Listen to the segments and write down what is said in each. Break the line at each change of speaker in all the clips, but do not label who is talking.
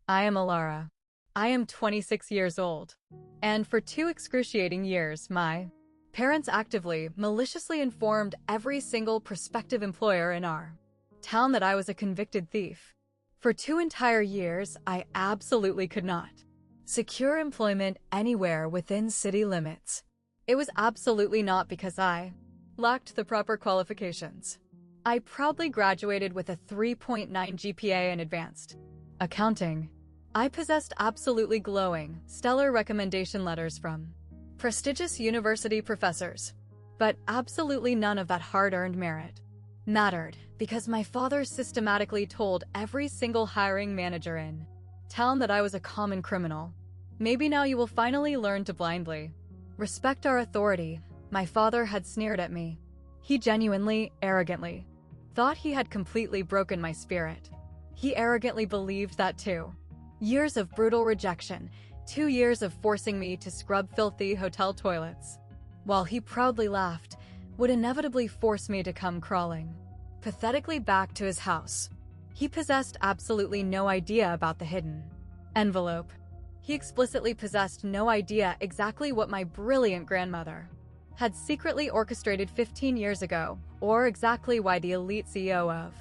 I am Elara. I am 26 years old. And for 2 excruciating years, my parents actively, maliciously informed every single prospective employer in our town that I was a convicted thief. For 2 entire years, I absolutely could not secure employment anywhere within city limits. It was absolutely not because I lacked the proper qualifications. I proudly graduated with a 3.9 GPA in advanced accounting. I possessed absolutely glowing, stellar recommendation letters from prestigious university professors. But absolutely none of that hard-earned merit mattered because my father systematically told every single hiring manager in town that I was a common criminal. Maybe now you will finally learn to blindly respect our authority. My father had sneered at me. He genuinely, arrogantly thought he had completely broken my spirit. He arrogantly believed that too. Years of brutal rejection, 2 years of forcing me to scrub filthy hotel toilets, while he proudly laughed, would inevitably force me to come crawling pathetically back to his house. He possessed absolutely no idea about the hidden envelope. He explicitly possessed no idea exactly what my brilliant grandmother had secretly orchestrated 15 years ago, or exactly why the elite CEO of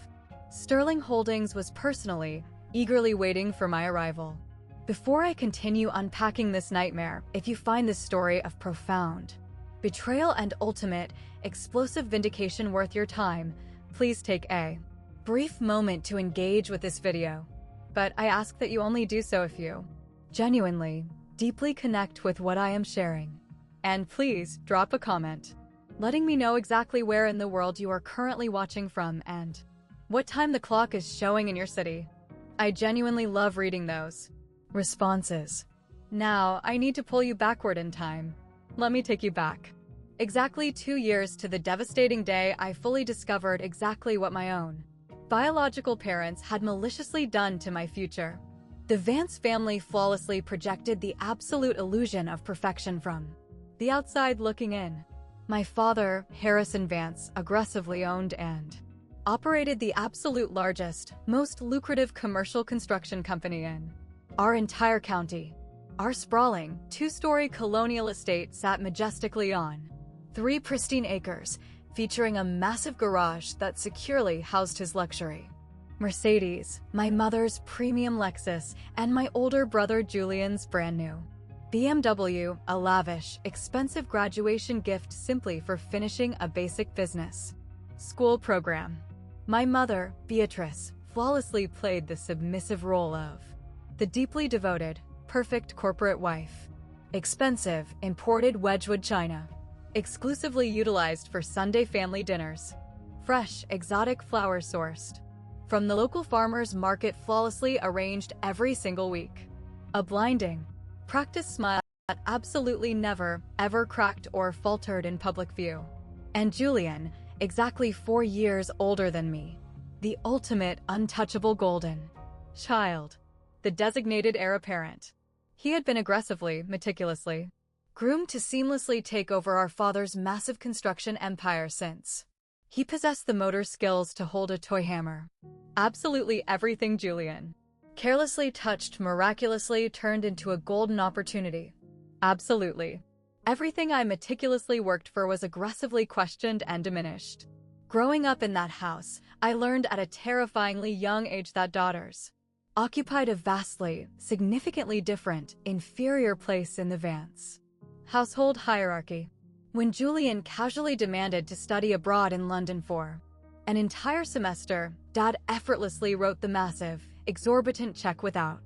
Sterling Holdings was personally, eagerly waiting for my arrival. Before I continue unpacking this nightmare, if you find this story of profound betrayal and ultimate, explosive vindication worth your time, please take a brief moment to engage with this video. But I ask that you only do so if you genuinely, deeply connect with what I am sharing. And please drop a comment, letting me know exactly where in the world you are currently watching from and what time the clock is showing in your city. I genuinely love reading those responses. Now, I need to pull you backward in time. Let me take you back. Exactly 2 years to the devastating day I fully discovered exactly what my own biological parents had maliciously done to my future. The Vance family flawlessly projected the absolute illusion of perfection from the outside looking in. My father, Harrison Vance, aggressively owned and operated the absolute largest, most lucrative commercial construction company in our entire county. Our sprawling, 2-story colonial estate sat majestically on 3 pristine acres, featuring a massive garage that securely housed his luxury Mercedes, my mother's premium Lexus, and my older brother Julian's brand new BMW, a lavish, expensive graduation gift simply for finishing a basic business school program. My mother, Beatrice, flawlessly played the submissive role of the deeply devoted, perfect corporate wife. Expensive, imported Wedgwood china, exclusively utilized for Sunday family dinners. Fresh, exotic flowers sourced from the local farmer's market, flawlessly arranged every single week. A blinding, practiced smile that absolutely never, ever cracked or faltered in public view. And Julian, exactly 4 years older than me, the ultimate untouchable golden child, the designated heir apparent. He had been aggressively, meticulously groomed to seamlessly take over our father's massive construction empire since he possessed the motor skills to hold a toy hammer. Absolutely everything Julian carelessly touched miraculously turned into a golden opportunity. Absolutely everything I meticulously worked for was aggressively questioned and diminished. Growing up in that house, I learned at a terrifyingly young age that daughters occupied a vastly, significantly different, inferior place in the Vance household hierarchy. When Julian casually demanded to study abroad in London for an entire semester, Dad effortlessly wrote the massive, exorbitant check without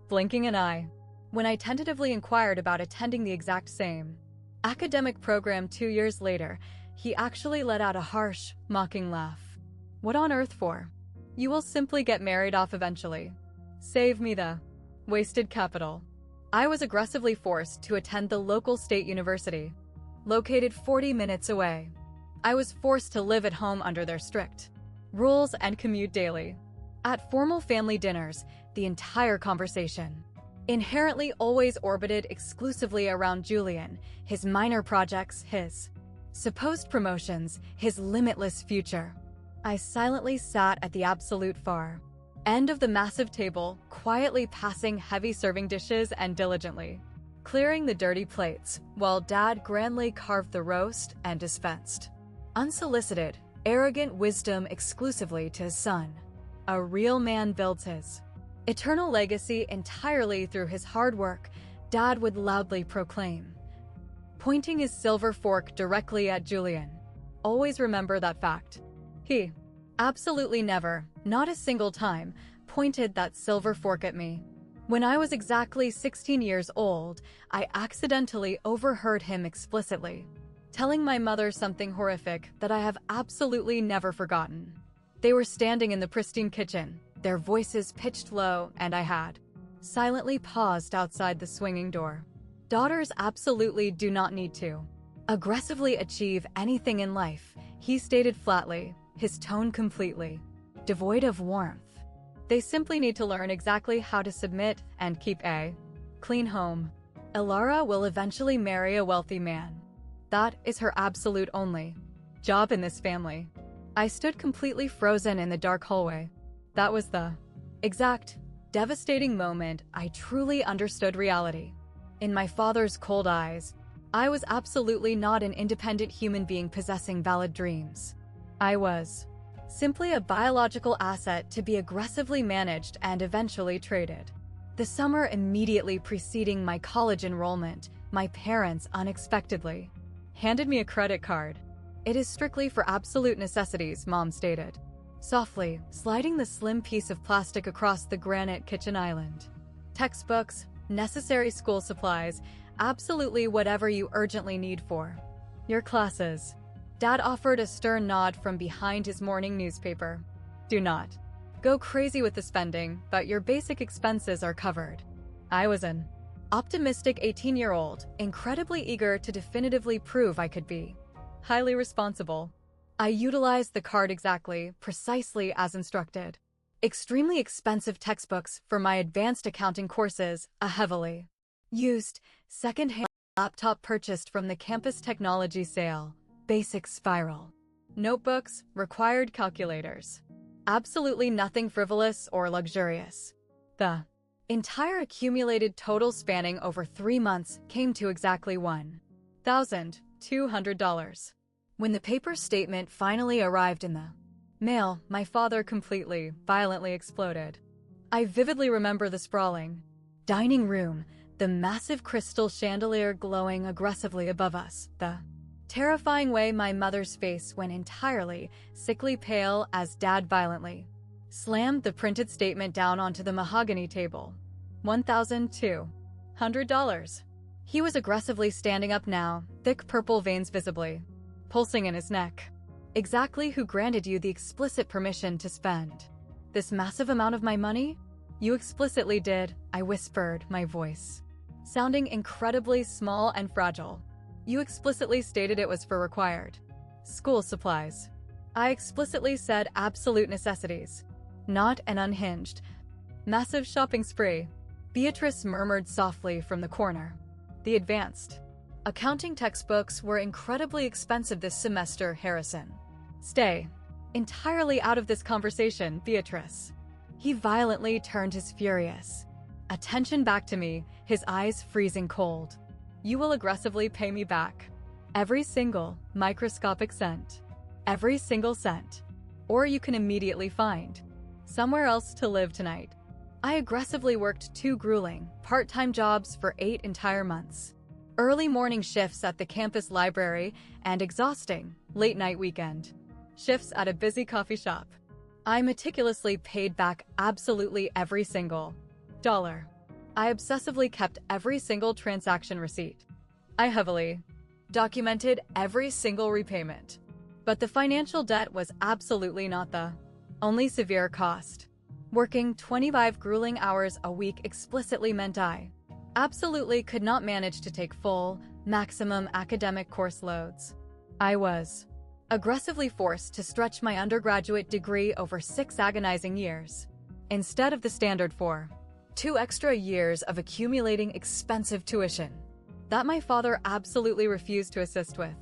blinking an eye. When I tentatively inquired about attending the exact same academic program 2 years later, he actually let out a harsh, mocking laugh. What on earth for? You will simply get married off eventually. Save me the wasted capital. I was aggressively forced to attend the local state university, located 40 minutes away. I was forced to live at home under their strict rules and commute daily. At formal family dinners, the entire conversation inherently always orbited exclusively around Julian, his minor projects, his supposed promotions, his limitless future. I silently sat at the absolute far End of the massive table, quietly passing heavy serving dishes and diligently clearing the dirty plates, while Dad grandly carved the roast and dispensed unsolicited, arrogant wisdom exclusively to his son. A real man builds his eternal legacy entirely through his hard work, Dad would loudly proclaim, pointing his silver fork directly at Julian. Always remember that fact. He absolutely never, not a single time, pointed that silver fork at me. When I was exactly 16 years old, I accidentally overheard him explicitly telling my mother something horrific that I have absolutely never forgotten. They were standing in the pristine kitchen, their voices pitched low, and I had silently paused outside the swinging door. Daughters absolutely do not need to aggressively achieve anything in life, he stated flatly, his tone completely devoid of warmth. They simply need to learn exactly how to submit and keep a clean home. Elara will eventually marry a wealthy man. That is her absolute only job in this family. I stood completely frozen in the dark hallway. That was the exact, devastating moment I truly understood reality. In my father's cold eyes, I was absolutely not an independent human being possessing valid dreams. I was simply a biological asset to be aggressively managed and eventually traded. The summer immediately preceding my college enrollment, my parents unexpectedly handed me a credit card. It is strictly for absolute necessities, Mom stated, softly sliding the slim piece of plastic across the granite kitchen island. Textbooks, necessary school supplies, absolutely whatever you urgently need for your classes. Dad offered a stern nod from behind his morning newspaper. Do not go crazy with the spending, but your basic expenses are covered. I was an optimistic 18-year-old, incredibly eager to definitively prove I could be highly responsible. I utilized the card precisely as instructed. Extremely expensive textbooks for my advanced accounting courses, a heavily used second-hand laptop purchased from the campus technology sale, basic spiral notebooks, required calculators. Absolutely nothing frivolous or luxurious. The entire accumulated total spanning over 3 months came to exactly $1,200. When the paper statement finally arrived in the mail, my father completely, violently exploded. I vividly remember the sprawling dining room, the massive crystal chandelier glowing aggressively above us, the terrifying way my mother's face went entirely sickly pale as Dad violently slammed the printed statement down onto the mahogany table. $1,200. He was aggressively standing up now, thick purple veins visibly pulsing in his neck. Exactly who granted you the explicit permission to spend this massive amount of my money? You explicitly did, I whispered, my voice sounding incredibly small and fragile. You explicitly stated it was for required school supplies. I explicitly said absolute necessities, not an unhinged, massive shopping spree. Beatrice murmured softly from the corner. The advanced accounting textbooks were incredibly expensive this semester, Harrison. Stay entirely out of this conversation, Beatrice. He violently turned his furious attention back to me, his eyes freezing cold. You will aggressively pay me back every single microscopic cent, every single cent, or you can immediately find somewhere else to live tonight. I aggressively worked 2 grueling, part-time jobs for 8 entire months. Early morning shifts at the campus library and exhausting, late-night weekend shifts at a busy coffee shop. I meticulously paid back absolutely every single dollar. I obsessively kept every single transaction receipt. I heavily documented every single repayment. But the financial debt was absolutely not the only severe cost. Working 25 grueling hours a week explicitly meant I absolutely could not manage to take full, maximum academic course loads. I was aggressively forced to stretch my undergraduate degree over 6 agonizing years, instead of the standard 2 extra years of accumulating expensive tuition that my father absolutely refused to assist with.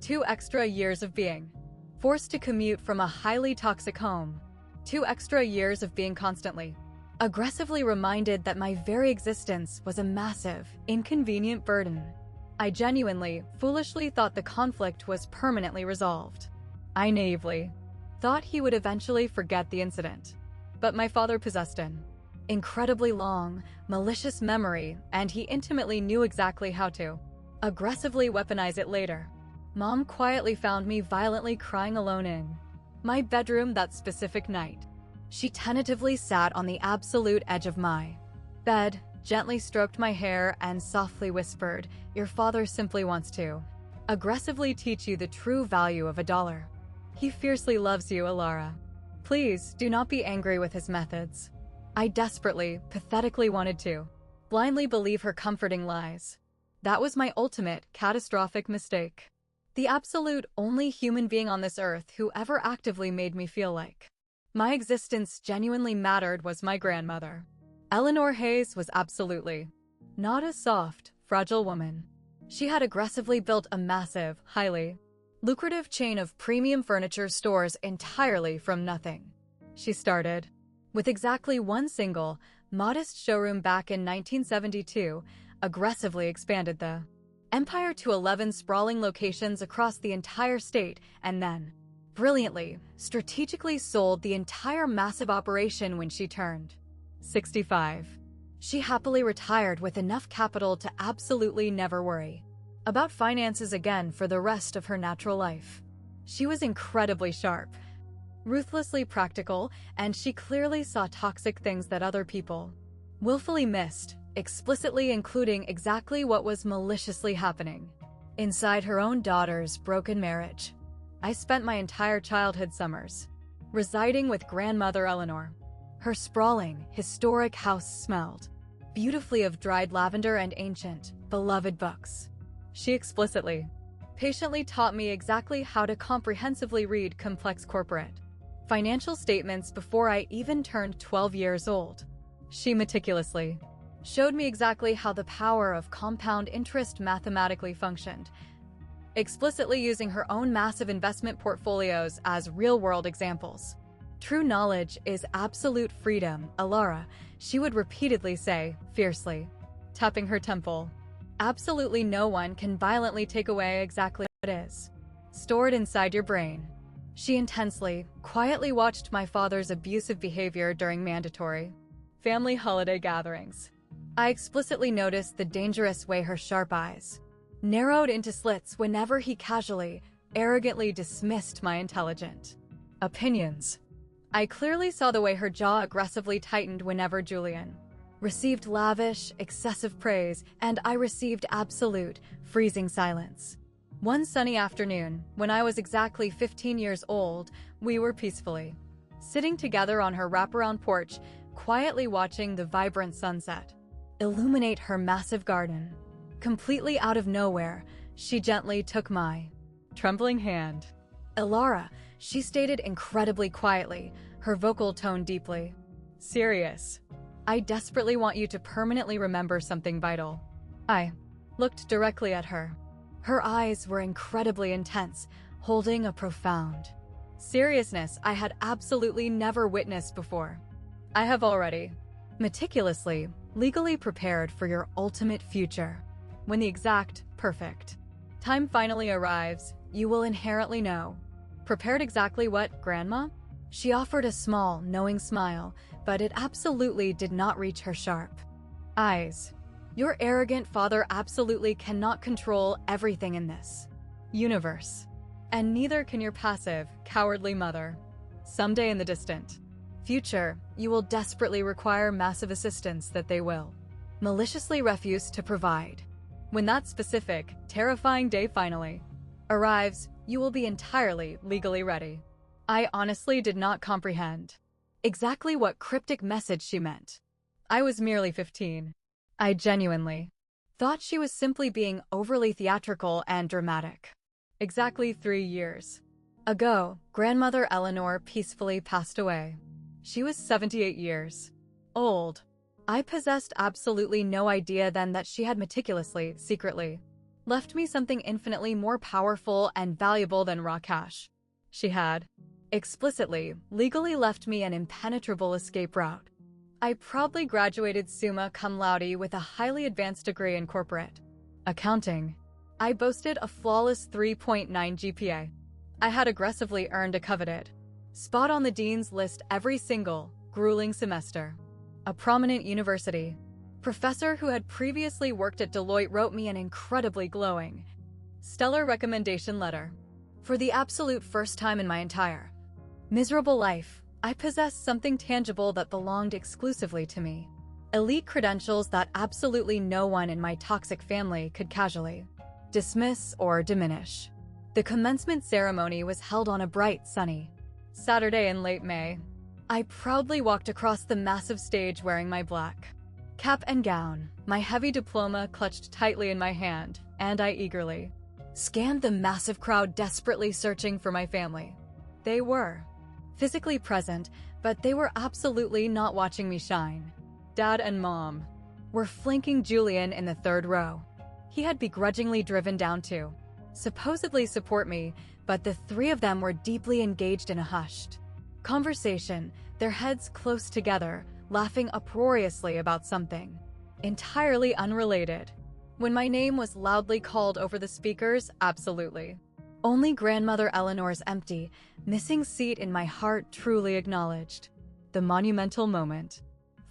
2 extra years of being forced to commute from a highly toxic home 2 extra years of being constantly, aggressively reminded that my very existence was a massive, inconvenient burden. I genuinely, foolishly thought the conflict was permanently resolved. I naively thought he would eventually forget the incident. But my father possessed an incredibly long, malicious memory, and he intimately knew exactly how to aggressively weaponize it later. Mom quietly found me violently crying alone in my bedroom that specific night. She tentatively sat on the absolute edge of my bed, gently stroked my hair, and softly whispered, "Your father simply wants to aggressively teach you the true value of $1. He fiercely loves you, Elara. Please do not be angry with his methods." I desperately, pathetically wanted to blindly believe her comforting lies. That was my ultimate, catastrophic mistake. The absolute only human being on this earth who ever actively made me feel like my existence genuinely mattered was my grandmother. Eleanor Hayes was absolutely not a soft, fragile woman. She had aggressively built a massive, highly lucrative chain of premium furniture stores entirely from nothing. She started with exactly one single, modest showroom back in 1972, aggressively expanded the empire to 11 sprawling locations across the entire state, and then, brilliantly, strategically sold the entire massive operation when she turned 65. She happily retired with enough capital to absolutely never worry about finances again for the rest of her natural life. She was incredibly sharp, ruthlessly practical, and she clearly saw toxic things that other people willfully missed, explicitly including exactly what was maliciously happening inside her own daughter's broken marriage. I spent my entire childhood summers residing with grandmother Eleanor. Her sprawling, historic house smelled beautifully of dried lavender and ancient, beloved books. She explicitly, patiently taught me exactly how to comprehensively read complex corporate financial statements before I even turned 12 years old. She meticulously showed me exactly how the power of compound interest mathematically functioned, explicitly using her own massive investment portfolios as real-world examples. "True knowledge is absolute freedom, Elara," she would repeatedly say, fiercely, tapping her temple. "Absolutely no one can violently take away exactly what is stored inside your brain." She intensely, quietly watched my father's abusive behavior during mandatory family holiday gatherings. I explicitly noticed the dangerous way her sharp eyes narrowed into slits whenever he casually, arrogantly dismissed my intelligent opinions. I clearly saw the way her jaw aggressively tightened whenever Julian received lavish, excessive praise, and I received absolute, freezing silence. One sunny afternoon, when I was exactly 15 years old, we were peacefully sitting together on her wraparound porch, quietly watching the vibrant sunset illuminate her massive garden. Completely out of nowhere, she gently took my trembling hand. "Elara," she stated incredibly quietly, her vocal tone deeply serious. "I desperately want you to permanently remember something vital." I looked directly at her. Her eyes were incredibly intense, holding a profound seriousness I had absolutely never witnessed before. "I have already meticulously, legally prepared for your ultimate future. When the exact, perfect time finally arrives, you will inherently know." "Prepared exactly what, Grandma?" She offered a small, knowing smile, but it absolutely did not reach her sharp eyes. "Your arrogant father absolutely cannot control everything in this universe. And neither can your passive, cowardly mother. Someday in the distant future, you will desperately require massive assistance that they will maliciously refuse to provide. When that specific, terrifying day finally arrives, you will be entirely legally ready." I honestly did not comprehend exactly what cryptic message she meant. I was merely 15. I genuinely thought she was simply being overly theatrical and dramatic. Exactly 3 years ago, grandmother Eleanor peacefully passed away. She was 78 years old. I possessed absolutely no idea then that she had meticulously, secretly, left me something infinitely more powerful and valuable than raw cash. She had explicitly, legally left me an impenetrable escape route. I proudly graduated summa cum laude with a highly advanced degree in corporate accounting. I boasted a flawless 3.9 GPA. I had aggressively earned a coveted spot on the dean's list every single, grueling semester. A prominent university professor who had previously worked at Deloitte wrote me an incredibly glowing, stellar recommendation letter. For the absolute first time in my entire miserable life, I possessed something tangible that belonged exclusively to me. Elite credentials that absolutely no one in my toxic family could casually dismiss or diminish. The commencement ceremony was held on a bright, sunny Saturday in late May. I proudly walked across the massive stage wearing my black cap and gown, my heavy diploma clutched tightly in my hand, and I eagerly scanned the massive crowd desperately searching for my family. They were physically present, but they were absolutely not watching me shine. Dad and Mom were flanking Julian in the third row. He had begrudgingly driven down to supposedly support me, but the three of them were deeply engaged in a hushed conversation, their heads close together, laughing uproariously about something entirely unrelated. When my name was loudly called over the speakers, absolutely only grandmother Eleanor's empty, missing seat in my heart truly acknowledged the monumental moment.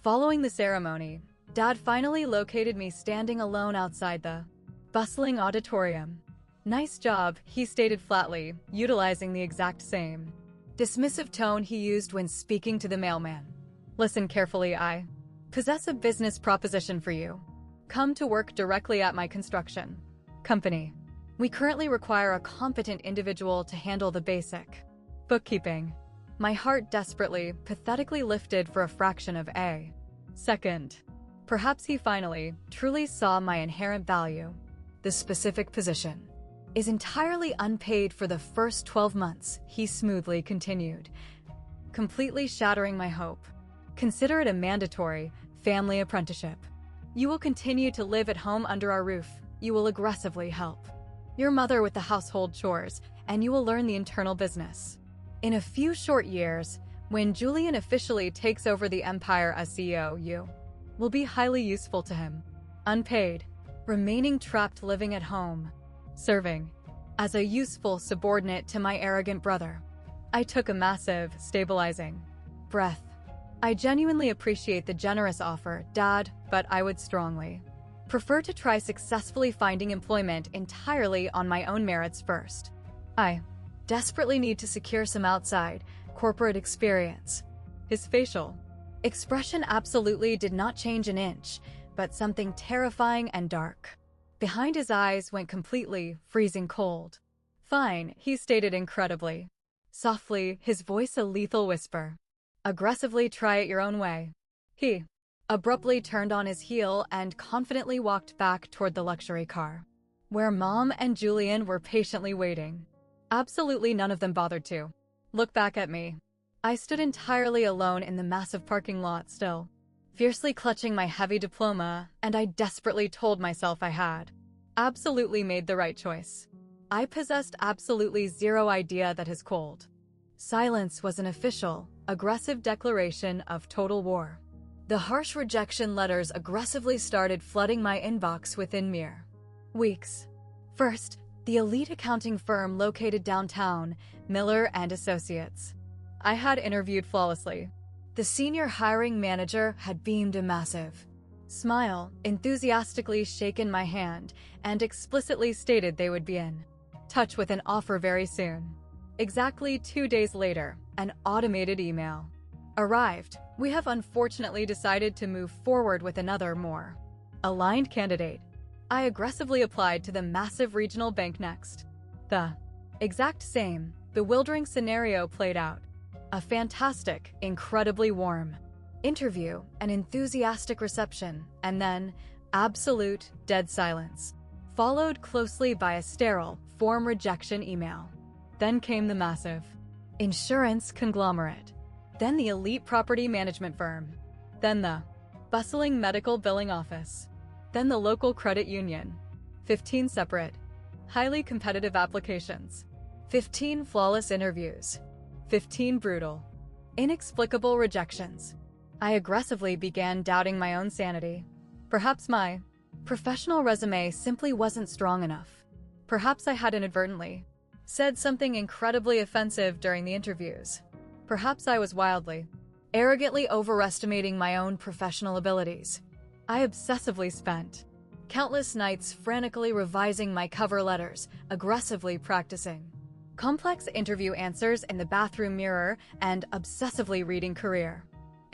Following the ceremony, Dad finally located me standing alone outside the bustling auditorium. "Nice job," he stated flatly, utilizing the exact same dismissive tone he used when speaking to the mailman. "Listen carefully, I possess a business proposition for you. Come to work directly at my construction company. We currently require a competent individual to handle the basic bookkeeping." My heart desperately, pathetically lifted for a fraction of a second. Perhaps he finally, truly saw my inherent value. "The specific position is entirely unpaid for the first 12 months, he smoothly continued, completely shattering my hope. "Consider it a mandatory family apprenticeship. You will continue to live at home under our roof. You will aggressively help your mother with the household chores, and you will learn the internal business. In a few short years, when Julian officially takes over the empire as CEO, you will be highly useful to him. Unpaid, remaining trapped living at home, serving as a useful subordinate to my arrogant brother." I took a massive, stabilizing breath. "I genuinely appreciate the generous offer, Dad, but I would strongly prefer to try successfully finding employment entirely on my own merits first. I desperately need to secure some outside, corporate experience." His facial expression absolutely did not change an inch, but something terrifying and dark behind his eyes went completely freezing cold. "Fine," he stated incredibly softly, his voice a lethal whisper. "Aggressively try it your own way." He abruptly turned on his heel and confidently walked back toward the luxury car, where Mom and Julian were patiently waiting. Absolutely none of them bothered to look back at me. I stood entirely alone in the massive parking lot still, fiercely clutching my heavy diploma, and I desperately told myself I had absolutely made the right choice. I possessed absolutely zero idea that his cold silence was an official, aggressive declaration of total war. The harsh rejection letters aggressively started flooding my inbox within mere weeks. First, the elite accounting firm located downtown, Miller and Associates. I had interviewed flawlessly. The senior hiring manager had beamed a massive smile, enthusiastically shaken my hand, and explicitly stated they would be in touch with an offer very soon. Exactly 2 days later, an automated email arrived. "We have unfortunately decided to move forward with another more aligned candidate." I aggressively applied to the massive regional bank next. The exact same, bewildering scenario played out. A fantastic, incredibly warm interview, an enthusiastic reception, and then absolute dead silence, followed closely by a sterile form rejection email. Then came the massive insurance conglomerate. Then the elite property management firm. Then the bustling medical billing office. Then the local credit union. 15 separate, highly competitive applications. 15 flawless interviews. 15 brutal, inexplicable rejections. I aggressively began doubting my own sanity. Perhaps my professional resume simply wasn't strong enough. Perhaps I had inadvertently said something incredibly offensive during the interviews. Perhaps I was wildly, arrogantly overestimating my own professional abilities. I obsessively spent countless nights frantically revising my cover letters, aggressively practicing complex interview answers in the bathroom mirror, and obsessively reading career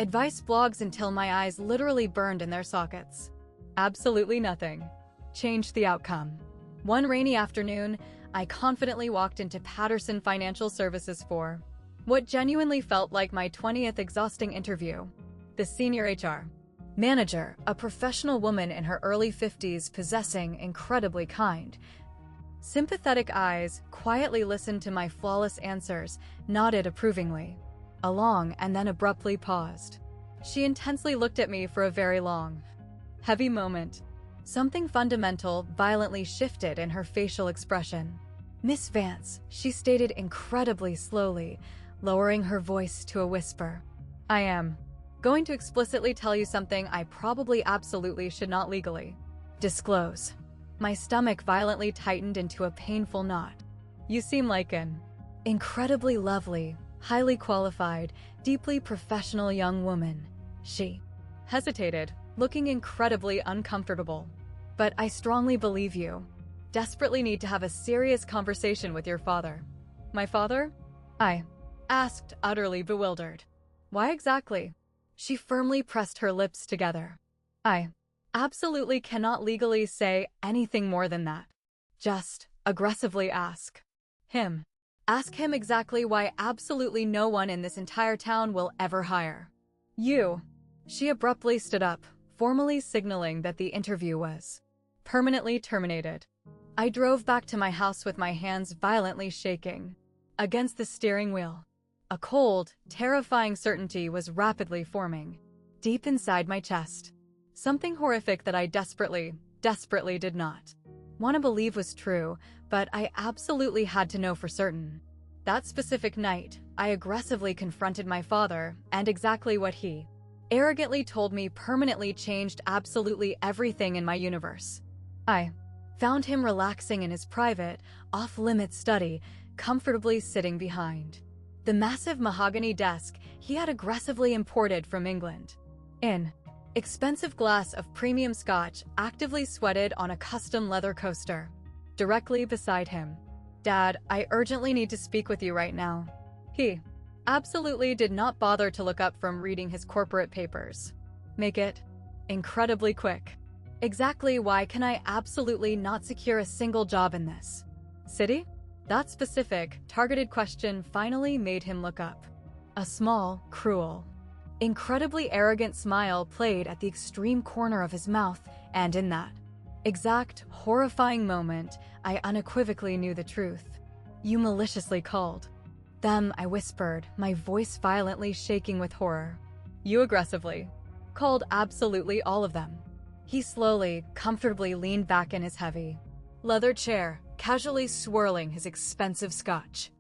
advice blogs until my eyes literally burned in their sockets. Absolutely nothing changed the outcome. One rainy afternoon, I confidently walked into Patterson Financial Services for what genuinely felt like my 20th exhausting interview. The senior HR manager, a professional woman in her early 50s possessing incredibly kind, sympathetic eyes, quietly listened to my flawless answers, nodded approvingly, along, and then abruptly paused. She intensely looked at me for a very long, heavy moment. Something fundamental violently shifted in her facial expression. "Miss Vance," she stated incredibly slowly, lowering her voice to a whisper. "I am going to explicitly tell you something I probably absolutely should not legally disclose." My stomach violently tightened into a painful knot. "You seem like an incredibly lovely, highly qualified, deeply professional young woman." She hesitated, looking incredibly uncomfortable. "But I strongly believe you desperately need to have a serious conversation with your father." "My father?" I asked, utterly bewildered. "Why exactly?" She firmly pressed her lips together. "I absolutely cannot legally say anything more than that. Just aggressively ask him. Ask him exactly why absolutely no one in this entire town will ever hire you." She abruptly stood up, formally signaling that the interview was permanently terminated. I drove back to my house with my hands violently shaking against the steering wheel. A cold, terrifying certainty was rapidly forming deep inside my chest. Something horrific that I desperately did not want to believe was true, but I absolutely had to know for certain. That specific night, I aggressively confronted my father, and exactly what he arrogantly told me permanently changed absolutely everything in my universe. I found him relaxing in his private, off-limits study, comfortably sitting behind the massive mahogany desk he had aggressively imported from England. An expensive glass of premium scotch actively sweated on a custom leather coaster. Directly beside him. "Dad, I urgently need to speak with you right now." He absolutely did not bother to look up from reading his corporate papers. "Make it incredibly quick. Exactly why can I absolutely not secure a single job in this city?" That specific, targeted question finally made him look up. A small, cruel, incredibly arrogant smile played at the extreme corner of his mouth, and in that exact, horrifying moment, I unequivocally knew the truth. "You maliciously called them," I whispered, my voice violently shaking with horror. "You aggressively called absolutely all of them." He slowly, comfortably leaned back in his heavy leather chair, casually swirling his expensive scotch.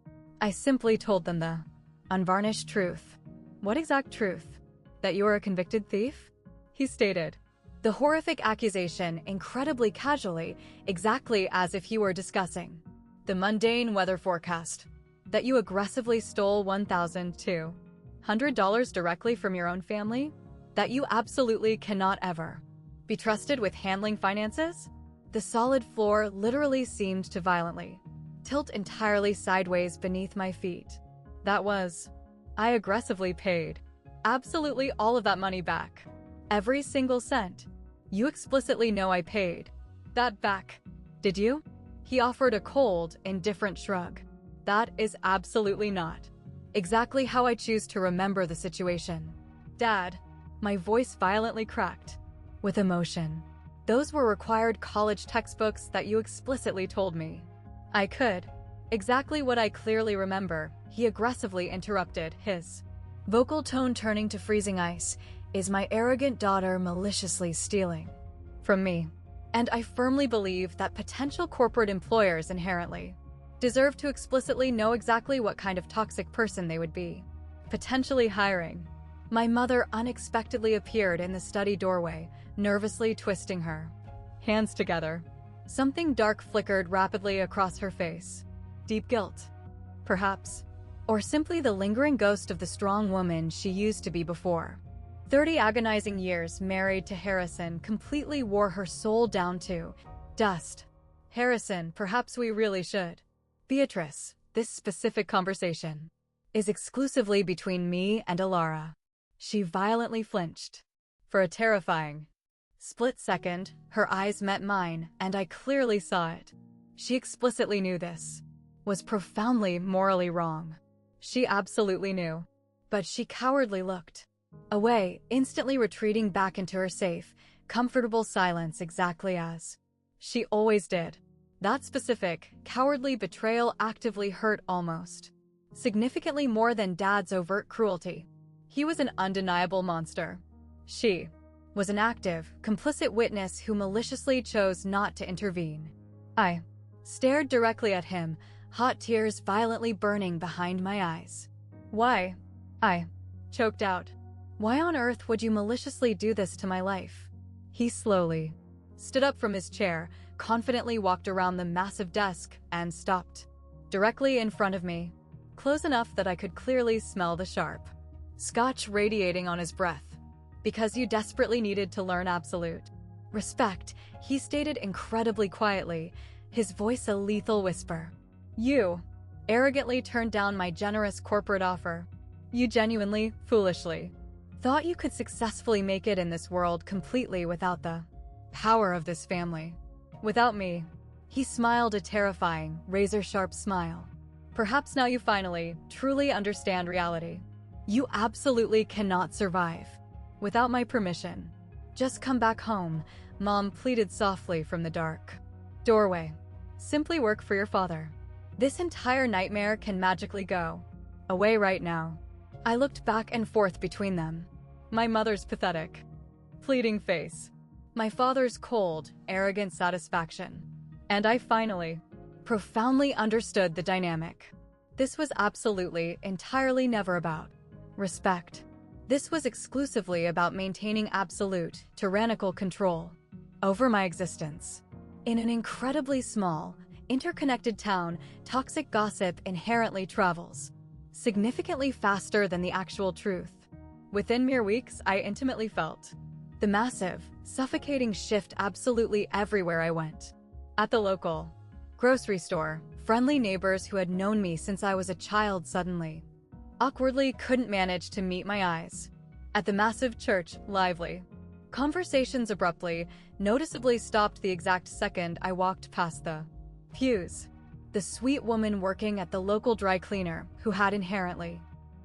"I simply told them the unvarnished truth." "What exact truth?" "That you are a convicted thief?" He stated the horrific accusation incredibly casually, exactly as if he were discussing the mundane weather forecast. "That you aggressively stole $1,200 directly from your own family? That you absolutely cannot ever be trusted with handling finances?" The solid floor literally seemed to violently tilt entirely sideways beneath my feet. "That was, I aggressively paid absolutely all of that money back. Every single cent. You explicitly know I paid that back. Did you?" He offered a cold, indifferent shrug. "That is absolutely not exactly how I choose to remember the situation. Dad." My voice violently cracked with emotion. "Those were required college textbooks that you explicitly told me I could." "Exactly what I clearly remember," he aggressively interrupted, his vocal tone turning to freezing ice, "is my arrogant daughter maliciously stealing from me. And I firmly believe that potential corporate employers inherently deserved to explicitly know exactly what kind of toxic person they would be potentially hiring. My mother unexpectedly appeared in the study doorway, nervously twisting her hands together. Something dark flickered rapidly across her face. Deep guilt, perhaps, or simply the lingering ghost of the strong woman she used to be before. 30 agonizing years married to Harrison completely wore her soul down to dust. Harrison, perhaps we really should. Beatrice, this specific conversation is exclusively between me and Elara. She violently flinched. For a terrifying split second, her eyes met mine, and I clearly saw it. She explicitly knew this was profoundly morally wrong. She absolutely knew. But she cowardly looked away, instantly retreating back into her safe, comfortable silence exactly as she always did. That specific, cowardly betrayal actively hurt almost significantly more than Dad's overt cruelty. He was an undeniable monster. She was an active, complicit witness who maliciously chose not to intervene. I stared directly at him, hot tears violently burning behind my eyes. Why? I choked out. Why on earth would you maliciously do this to my life? He slowly stood up from his chair, confidently walked around the massive desk, and stopped directly in front of me, close enough that I could clearly smell the sharp scotch radiating on his breath. Because you desperately needed to learn absolute respect, he stated incredibly quietly, his voice a lethal whisper. You arrogantly turned down my generous corporate offer. You genuinely, foolishly, thought you could successfully make it in this world completely without the power of this family. Without me. He smiled a terrifying, razor-sharp smile. Perhaps now you finally, truly understand reality. You absolutely cannot survive without my permission. Just come back home, Mom pleaded softly from the dark doorway. Simply work for your father. This entire nightmare can magically go away right now. I looked back and forth between them. My mother's pathetic, pleading face. My father's cold, arrogant satisfaction. And I finally, profoundly understood the dynamic. This was absolutely, entirely never about respect. This was exclusively about maintaining absolute, tyrannical control over my existence. In an incredibly small, interconnected town, toxic gossip inherently travels significantly faster than the actual truth. Within mere weeks, I intimately felt the massive, suffocating shift absolutely everywhere I went. At the local grocery store, friendly neighbors who had known me since I was a child suddenly, awkwardly couldn't manage to meet my eyes. At the massive church, lively conversations abruptly, noticeably stopped the exact second I walked past the pews. The sweet woman working at the local dry cleaner, who had inherently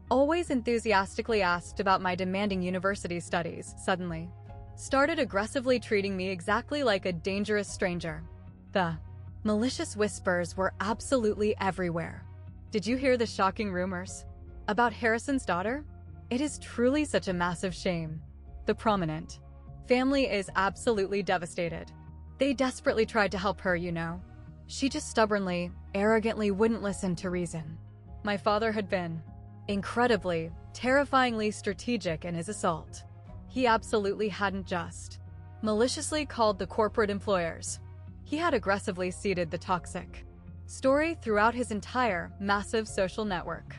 always enthusiastically asked about my demanding university studies, suddenly started aggressively treating me exactly like a dangerous stranger. The malicious whispers were absolutely everywhere. Did you hear the shocking rumors about Harrison's daughter? It is truly such a massive shame. The prominent family is absolutely devastated. They desperately tried to help her, you know. She just stubbornly, arrogantly wouldn't listen to reason. My father had been incredibly, terrifyingly strategic in his assault. He absolutely hadn't just maliciously called the corporate employers. He had aggressively seeded the toxic story throughout his entire, massive social network.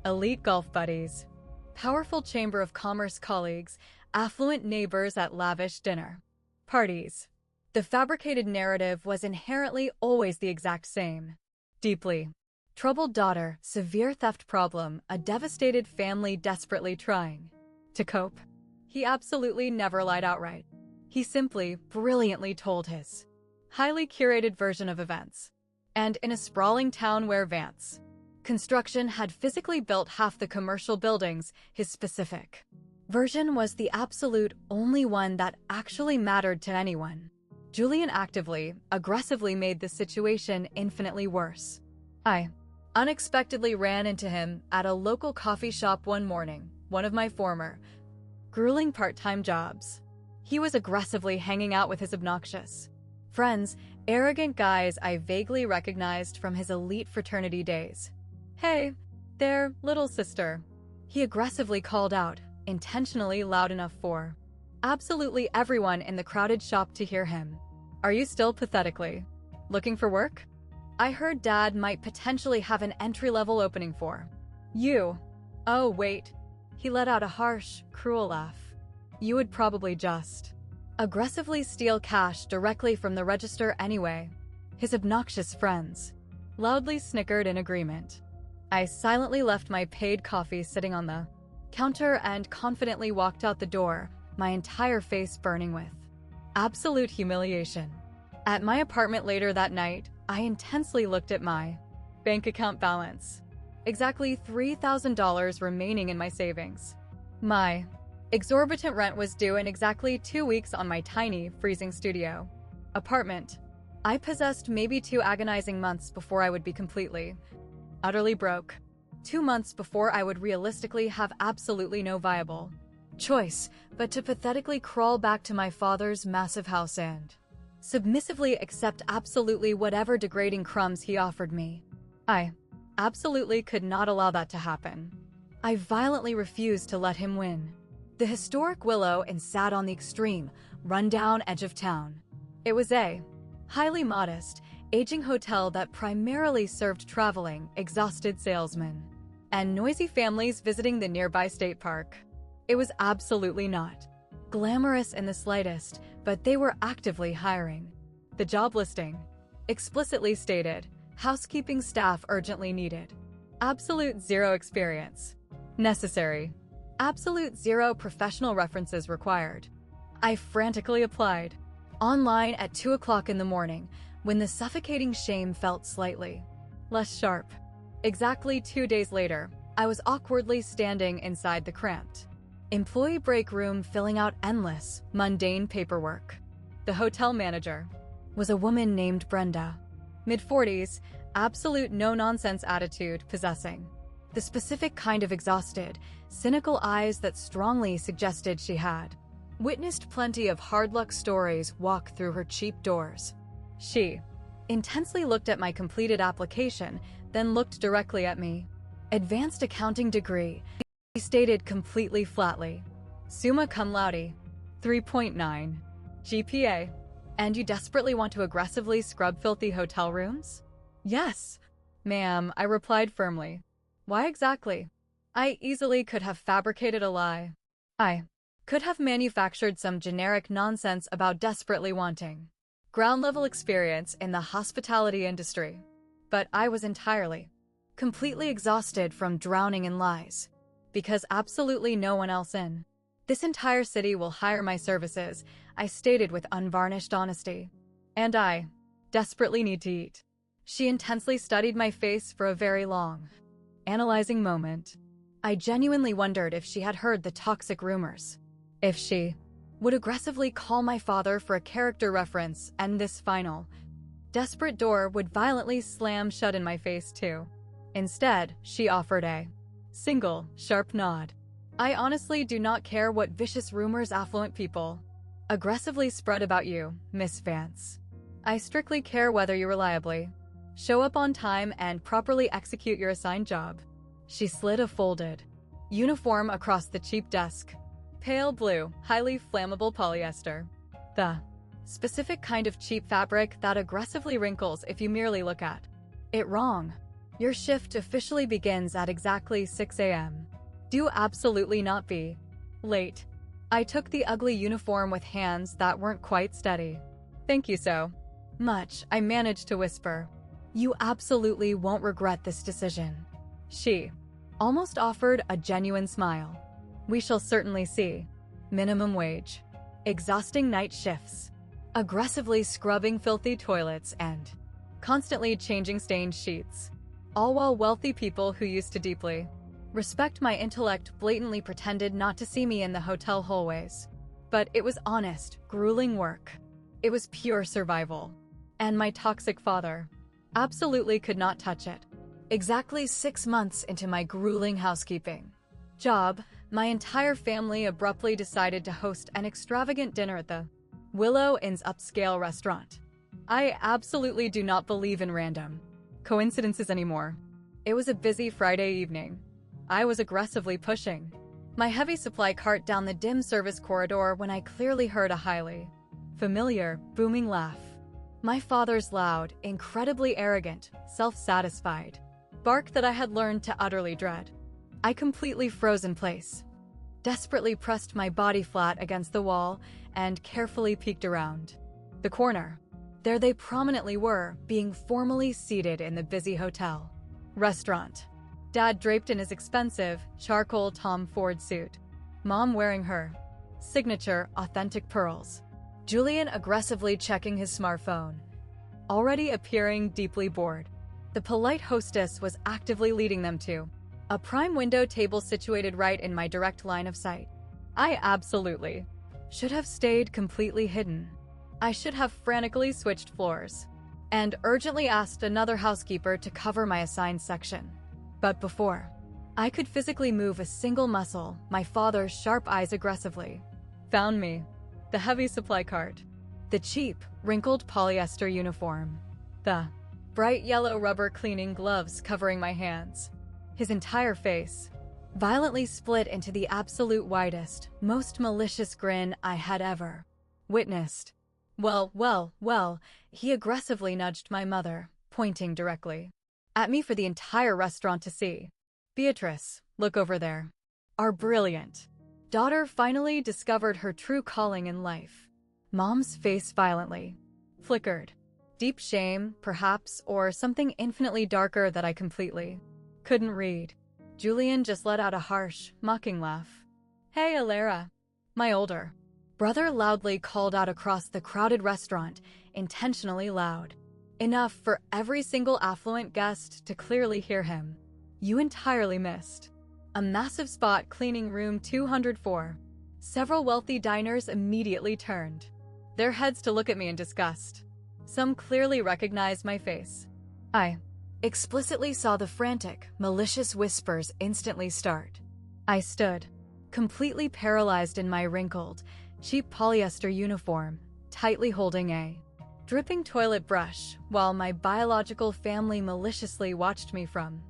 Elite golf buddies, powerful chamber of commerce colleagues, affluent neighbors at lavish dinner parties. The fabricated narrative was inherently always the exact same. Deeply troubled daughter, severe theft problem, a devastated family desperately trying to cope. He absolutely never lied outright. He simply, brilliantly told his highly curated version of events. And in a sprawling town where Vance Construction had physically built half the commercial buildings, his specific version was the absolute only one that actually mattered to anyone. Julian actively, aggressively made the situation infinitely worse. I unexpectedly ran into him at a local coffee shop one morning, one of my former, grueling part-time jobs. He was aggressively hanging out with his obnoxious Friends, arrogant guys I vaguely recognized from his elite fraternity days. "Hey, there, little sister," he aggressively called out, intentionally loud enough for absolutely everyone in the crowded shop to hear him. "Are you still pathetically looking for work? I heard Dad might potentially have an entry-level opening for you." "Oh, wait." He let out a harsh, cruel laugh. "You would probably just aggressively steal cash directly from the register anyway." His obnoxious friends loudly snickered in agreement. I silently left my paid coffee sitting on the counter and confidently walked out the door, my entire face burning with absolute humiliation. At my apartment later that night, I intensely looked at my bank account balance. Exactly $3,000 remaining in my savings. My exorbitant rent was due in exactly 2 weeks on my tiny, freezing studio apartment. I possessed maybe 2 agonizing months before I would be completely, utterly broke. 2 months before I would realistically have absolutely no viable choice but to pathetically crawl back to my father's massive house and submissively accept absolutely whatever degrading crumbs he offered me. I absolutely could not allow that to happen. I violently refused to let him win. The historic Willow Inn sat on the extreme, run-down edge of town. It was a highly modest, aging hotel that primarily served traveling, exhausted salesmen and noisy families visiting the nearby state park. It was absolutely not glamorous in the slightest, but they were actively hiring. The job listing explicitly stated, housekeeping staff urgently needed. Absolute zero experience necessary. Absolute zero professional references required. I frantically applied. Online at 2 o'clock in the morning, when the suffocating shame felt slightly less sharp. Exactly 2 days later, I was awkwardly standing inside the cramped employee break room filling out endless, mundane paperwork. The hotel manager was a woman named Brenda. Mid-40s, absolute no-nonsense attitude possessing the specific kind of exhausted, cynical eyes that strongly suggested she had witnessed plenty of hard-luck stories walk through her cheap doors. She intensely looked at my completed application, then looked directly at me. Advanced accounting degree, she stated completely flatly. Summa cum laude, 3.9 GPA. And you desperately want to aggressively scrub filthy hotel rooms? Yes, ma'am, I replied firmly. Why exactly? I easily could have fabricated a lie. I could have manufactured some generic nonsense about desperately wanting ground-level experience in the hospitality industry. But I was entirely, completely exhausted from drowning in lies. Because absolutely no one else in this entire city will hire my services, I stated with unvarnished honesty. And I desperately need to eat. She intensely studied my face for a very long, analyzing moment. I genuinely wondered if she had heard the toxic rumors. If she would aggressively call my father for a character reference, and this final, desperate door would violently slam shut in my face too. Instead, she offered a single, sharp nod. I honestly do not care what vicious rumors affluent people aggressively spread about you, Miss Vance. I strictly care whether you reliably show up on time and properly execute your assigned job. She slid a folded uniform across the cheap desk. Pale blue, highly flammable polyester. The specific kind of cheap fabric that aggressively wrinkles if you merely look at it wrong. Your shift officially begins at exactly 6 a.m. Do absolutely not be late. I took the ugly uniform with hands that weren't quite steady. Thank you so much, I managed to whisper. You absolutely won't regret this decision. She almost offered a genuine smile. We shall certainly see. Minimum wage, exhausting night shifts, aggressively scrubbing filthy toilets, and constantly changing stained sheets. All while wealthy people who used to deeply respect my intellect blatantly pretended not to see me in the hotel hallways. But it was honest, grueling work. It was pure survival. And my toxic father absolutely could not touch it. Exactly 6 months into my grueling housekeeping job, my entire family abruptly decided to host an extravagant dinner at the Willow Inn's upscale restaurant. I absolutely do not believe in random coincidences anymore. It was a busy Friday evening. I was aggressively pushing my heavy supply cart down the dim service corridor when I clearly heard a highly familiar, booming laugh. My father's loud, incredibly arrogant, self-satisfied bark that I had learned to utterly dread. I completely froze in place, desperately pressed my body flat against the wall, and carefully peeked around the corner. There they prominently were, being formally seated in the busy hotel restaurant. Dad draped in his expensive, charcoal Tom Ford suit. Mom wearing her signature, authentic pearls. Julian aggressively checking his smartphone, already appearing deeply bored. The polite hostess was actively leading them to a prime window table situated right in my direct line of sight. I absolutely should have stayed completely hidden. I should have frantically switched floors and urgently asked another housekeeper to cover my assigned section. But before I could physically move a single muscle, my father's sharp eyes aggressively found me. The heavy supply cart, the cheap, wrinkled polyester uniform, the bright yellow rubber cleaning gloves covering my hands. His entire face violently split into the absolute widest, most malicious grin I had ever witnessed. Well, he aggressively nudged my mother, pointing directly at me for the entire restaurant to see. Beatrice, look over there. Our brilliant daughter finally discovered her true calling in life. Mom's face violently flickered. Deep shame, perhaps, or something infinitely darker that I completely couldn't read. Julian just let out a harsh, mocking laugh. Hey, Elara. My older brother loudly called out across the crowded restaurant, intentionally loud. Enough for every single affluent guest to clearly hear him. You entirely missed a massive spot cleaning room 204. Several wealthy diners immediately turned their heads to look at me in disgust. Some clearly recognized my face. I explicitly saw the frantic, malicious whispers instantly start. I stood, completely paralyzed in my wrinkled, cheap polyester uniform, tightly holding a dripping toilet brush, while my biological family maliciously watched me from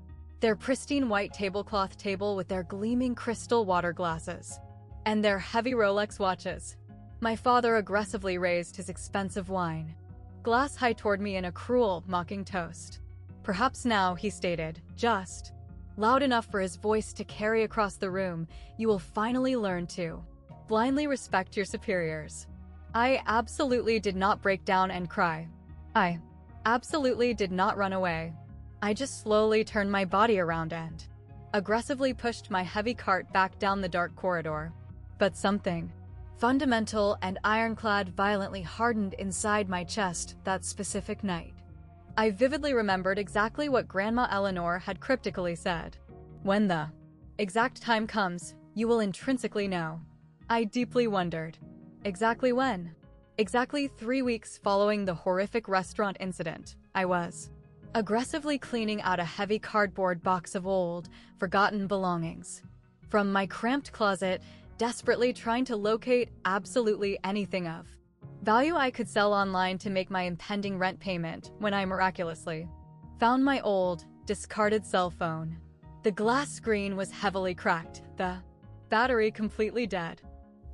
their pristine white tablecloth table with their gleaming crystal water glasses and their heavy Rolex watches. My father aggressively raised his expensive wine glass high toward me in a cruel, mocking toast. Perhaps now, he stated, just loud enough for his voice to carry across the room, you will finally learn to blindly respect your superiors. I absolutely did not break down and cry. I absolutely did not run away. I just slowly turned my body around and aggressively pushed my heavy cart back down the dark corridor. But something fundamental and ironclad violently hardened inside my chest that specific night. I vividly remembered exactly what Grandma Eleanor had cryptically said. When the exact time comes, you will intrinsically know. I deeply wondered. Exactly when? Exactly 3 weeks following the horrific restaurant incident, I was aggressively cleaning out a heavy cardboard box of old, forgotten belongings from my cramped closet, desperately trying to locate absolutely anything of value I could sell online to make my impending rent payment when I miraculously found my old, discarded cell phone. The glass screen was heavily cracked, the battery completely dead.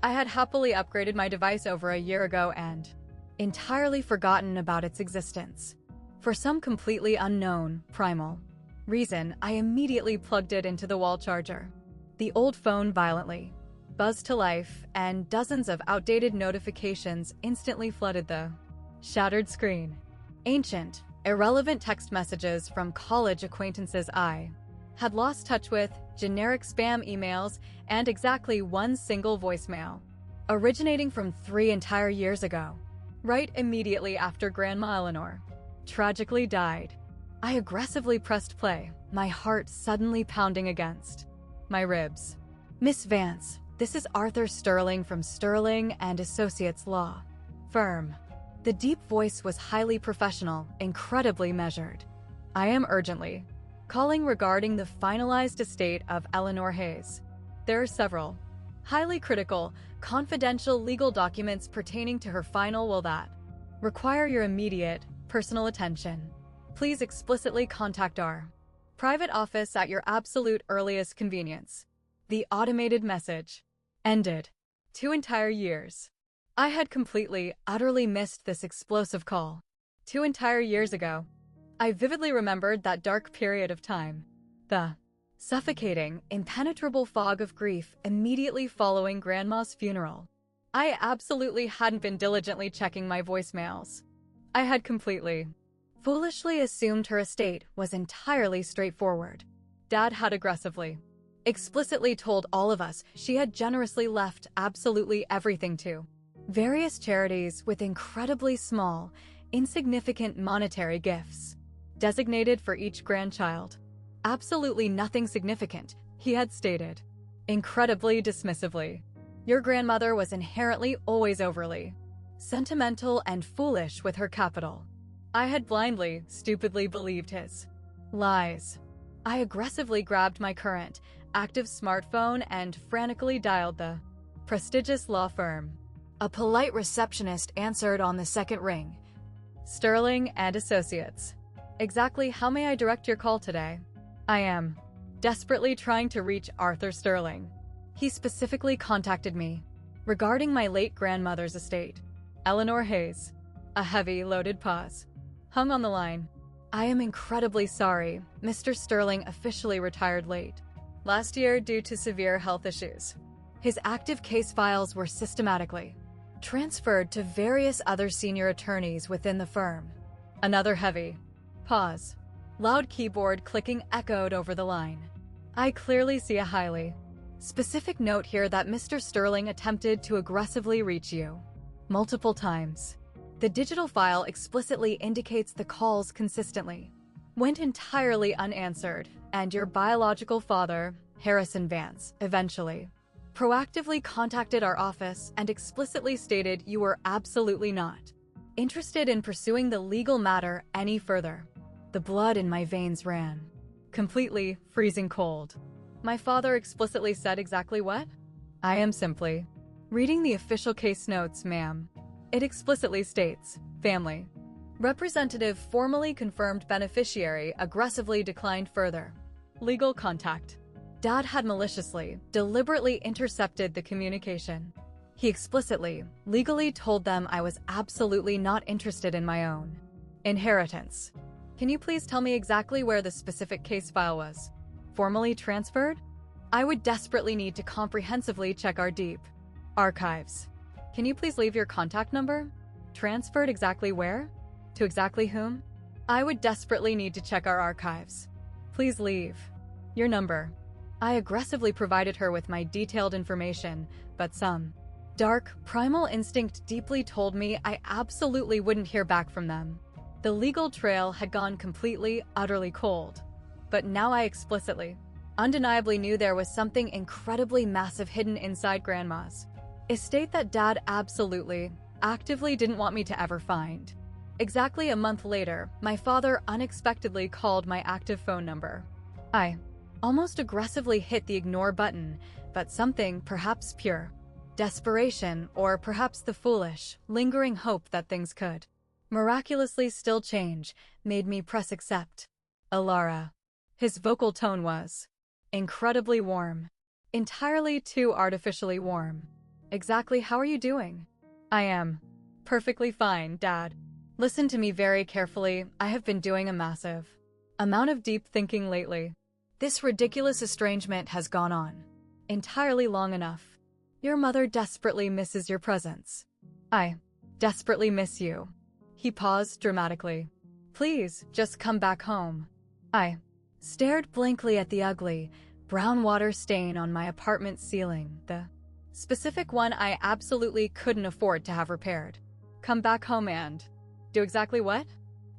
I had happily upgraded my device over a year ago and entirely forgotten about its existence. For some completely unknown, primal reason, I immediately plugged it into the wall charger. The old phone violently buzzed to life, and dozens of outdated notifications instantly flooded the shattered screen. Ancient, irrelevant text messages from college acquaintances I had lost touch with, generic spam emails, and exactly one single voicemail, originating from 3 entire years ago, right immediately after Grandma Eleanor tragically died. I aggressively pressed play, my heart suddenly pounding against my ribs. Miss Vance, this is Arthur Sterling from Sterling and Associates Law Firm. The deep voice was highly professional, incredibly measured. I am urgently calling regarding the finalized estate of Eleanor Hayes. There are several highly critical, confidential legal documents pertaining to her final will that Require your immediate, personal attention. Please explicitly contact our private office at your absolute earliest convenience. The automated message ended. 2 entire years. I had completely, utterly missed this explosive call. 2 entire years ago. I vividly remembered that dark period of time. The suffocating, impenetrable fog of grief immediately following Grandma's funeral. I absolutely hadn't been diligently checking my voicemails. I had completely, foolishly assumed her estate was entirely straightforward. Dad had aggressively, explicitly told all of us she had generously left absolutely everything to various charities with incredibly small, insignificant monetary gifts, designated for each grandchild. Absolutely nothing significant, he had stated. Incredibly dismissively. Your grandmother was inherently always overly sentimental and foolish with her capital. I had blindly, stupidly believed his lies. I aggressively grabbed my current, active smartphone and frantically dialed the prestigious law firm. A polite receptionist answered on the second ring. Sterling and Associates. Exactly how may I direct your call today? I am desperately trying to reach Arthur Sterling. He specifically contacted me regarding my late grandmother's estate. Eleanor Hayes. A heavy, loaded pause. Hung on the line. I am incredibly sorry. Mr. Sterling officially retired late last year due to severe health issues. His active case files were systematically transferred to various other senior attorneys within the firm. Another heavy pause. Loud keyboard clicking echoed over the line. I clearly see a highly specific note here that Mr. Sterling attempted to aggressively reach you multiple times. The digital file explicitly indicates the calls consistently went entirely unanswered, and your biological father, Harrison Vance, eventually proactively contacted our office and explicitly stated you were absolutely not interested in pursuing the legal matter any further. The blood in my veins ran completely freezing cold. My father explicitly said exactly what? I am simply reading the official case notes, ma'am. It explicitly states, family representative formally confirmed beneficiary aggressively declined further legal contact. Dad had maliciously, deliberately intercepted the communication. He explicitly, legally told them I was absolutely not interested in my own inheritance. Can you please tell me exactly where the specific case file was formally transferred? I would desperately need to comprehensively check our deep archives. Can you please leave your contact number? Transferred exactly where? To exactly whom? I would desperately need to check our archives. Please leave your number. I aggressively provided her with my detailed information, but some dark, primal instinct deeply told me I absolutely wouldn't hear back from them. The legal trail had gone completely, utterly cold. But now I explicitly, undeniably knew there was something incredibly massive hidden inside Grandma's estate that Dad absolutely, actively didn't want me to ever find. Exactly a month later, my father unexpectedly called my active phone number. I almost aggressively hit the ignore button, but something, perhaps pure desperation, or perhaps the foolish, lingering hope that things could miraculously still change, made me press accept. Elara. His vocal tone was incredibly warm. Entirely too artificially warm. Exactly how are you doing? I am perfectly fine, Dad. Listen to me very carefully. I have been doing a massive amount of deep thinking lately. This ridiculous estrangement has gone on entirely long enough. Your mother desperately misses your presence. I desperately miss you. He paused dramatically. Please, just come back home. I stared blankly at the ugly, brown water stain on my apartment ceiling, the specific one I absolutely couldn't afford to have repaired. Come back home and do exactly what?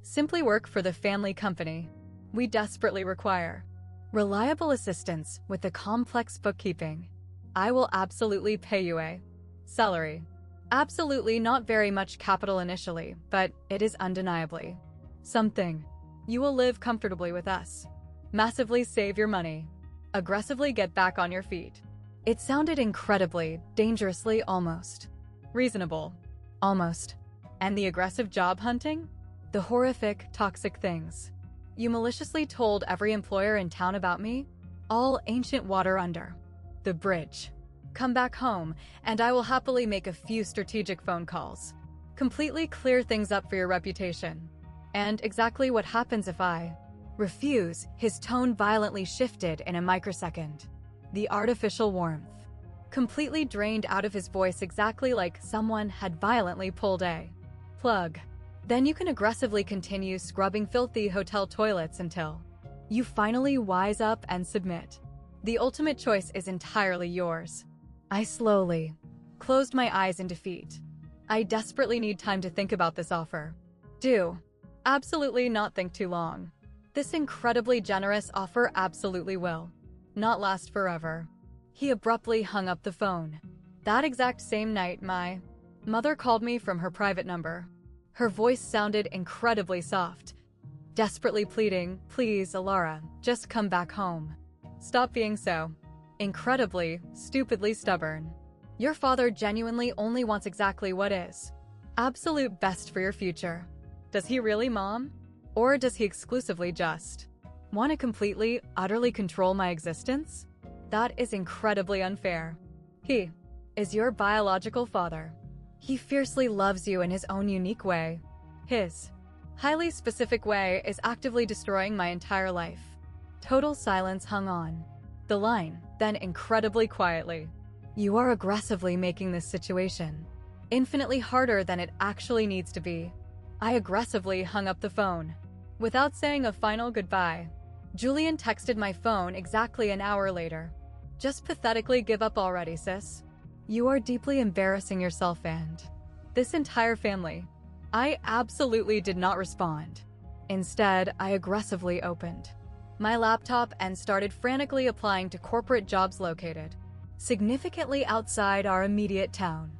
Simply work for the family company. We desperately require reliable assistance with the complex bookkeeping. I will absolutely pay you a salary. Absolutely not very much capital initially, but it is undeniably something. You will live comfortably with us. Massively save your money. Aggressively get back on your feet. It sounded incredibly, dangerously almost reasonable. Almost And the aggressive job hunting? The horrific, toxic things. You maliciously told every employer in town about me? All ancient water under the bridge. Come back home, and I will happily make a few strategic phone calls. Completely clear things up for your reputation. And exactly what happens if I refuse? His tone violently shifted in a microsecond. The artificial warmth completely drained out of his voice, exactly like someone had violently pulled a plug. Then you can aggressively continue scrubbing filthy hotel toilets until you finally wise up and submit. The ultimate choice is entirely yours. I slowly closed my eyes in defeat. I desperately need time to think about this offer. Do absolutely not think too long. This incredibly generous offer absolutely will not last forever. He abruptly hung up the phone. That exact same night, my mother called me from her private number. Her voice sounded incredibly soft, desperately pleading, "Please, Elara, just come back home. Stop being so incredibly, stupidly stubborn. Your father genuinely only wants exactly what is absolute best for your future." Does he really, Mom? Or does he exclusively just want to completely, utterly control my existence? That is incredibly unfair. He is your biological father. He fiercely loves you in his own unique way. His highly specific way is actively destroying my entire life. Total silence hung on the line, then incredibly quietly. You are aggressively making this situation infinitely harder than it actually needs to be. I aggressively hung up the phone. Without saying a final goodbye, Julian texted my phone exactly an hour later. Just pathetically give up already, sis. You are deeply embarrassing yourself and this entire family. I absolutely did not respond. Instead, I aggressively opened my laptop and started frantically applying to corporate jobs located significantly outside our immediate town.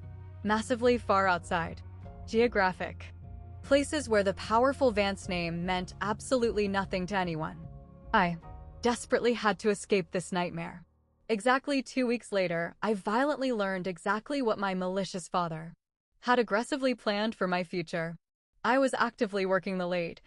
Massively far outside. Geographic. Places where the powerful Vance name meant absolutely nothing to anyone. I desperately had to escape this nightmare. Exactly 2 weeks later, I violently learned exactly what my malicious father had aggressively planned for my future. I was actively working the late,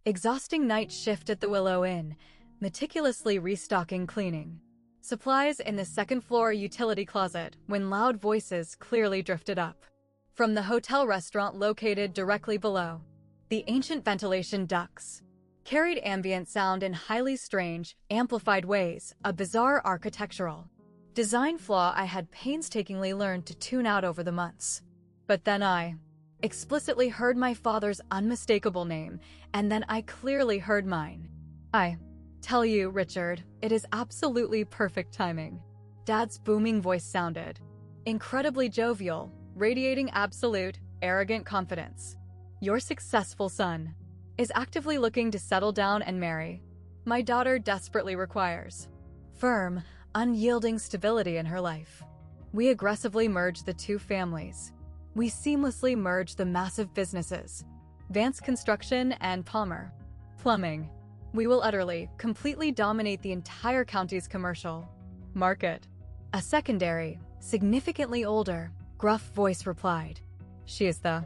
exhausting night shift at the Willow Inn, meticulously restocking cleaning supplies in the second-floor utility closet when loud voices clearly drifted up from the hotel restaurant located directly below. The ancient ventilation ducts carried ambient sound in highly strange, amplified ways, a bizarre architectural design flaw I had painstakingly learned to tune out over the months. But then I explicitly heard my father's unmistakable name, and then I clearly heard mine. I tell you, Richard, it is absolutely perfect timing. Dad's booming voice sounded incredibly jovial, radiating absolute, arrogant confidence. Your successful son is actively looking to settle down and marry. My daughter desperately requires firm, unyielding stability in her life. We aggressively merged the two families. We seamlessly merged the massive businesses, Vance Construction and Palmer Plumbing. We will utterly, completely dominate the entire county's commercial market. A secondary, significantly older, gruff voice replied. She is the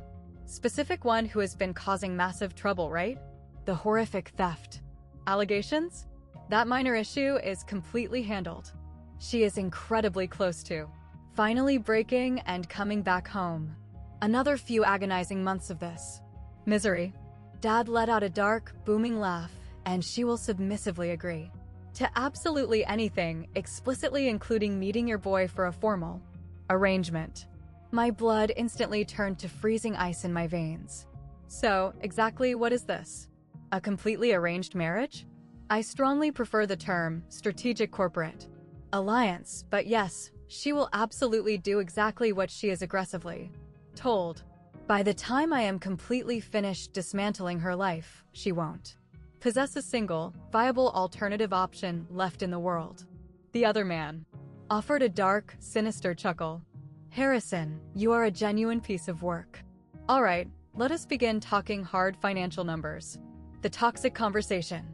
specific one who has been causing massive trouble, right? The horrific theft allegations? That minor issue is completely handled. She is incredibly close to finally breaking and coming back home. Another few agonizing months of this misery. Dad let out a dark, booming laugh, and she will submissively agree to absolutely anything, explicitly including meeting your boy for a formal arrangement. My blood instantly turned to freezing ice in my veins. So, exactly what is this? A completely arranged marriage? I strongly prefer the term strategic corporate alliance, but yes, she will absolutely do exactly what she is aggressively told. By the time I am completely finished dismantling her life, she won't possess a single, viable alternative option left in the world. The other man offered a dark, sinister chuckle. Harrison, you are a genuine piece of work. All right, let us begin talking hard financial numbers. The toxic conversation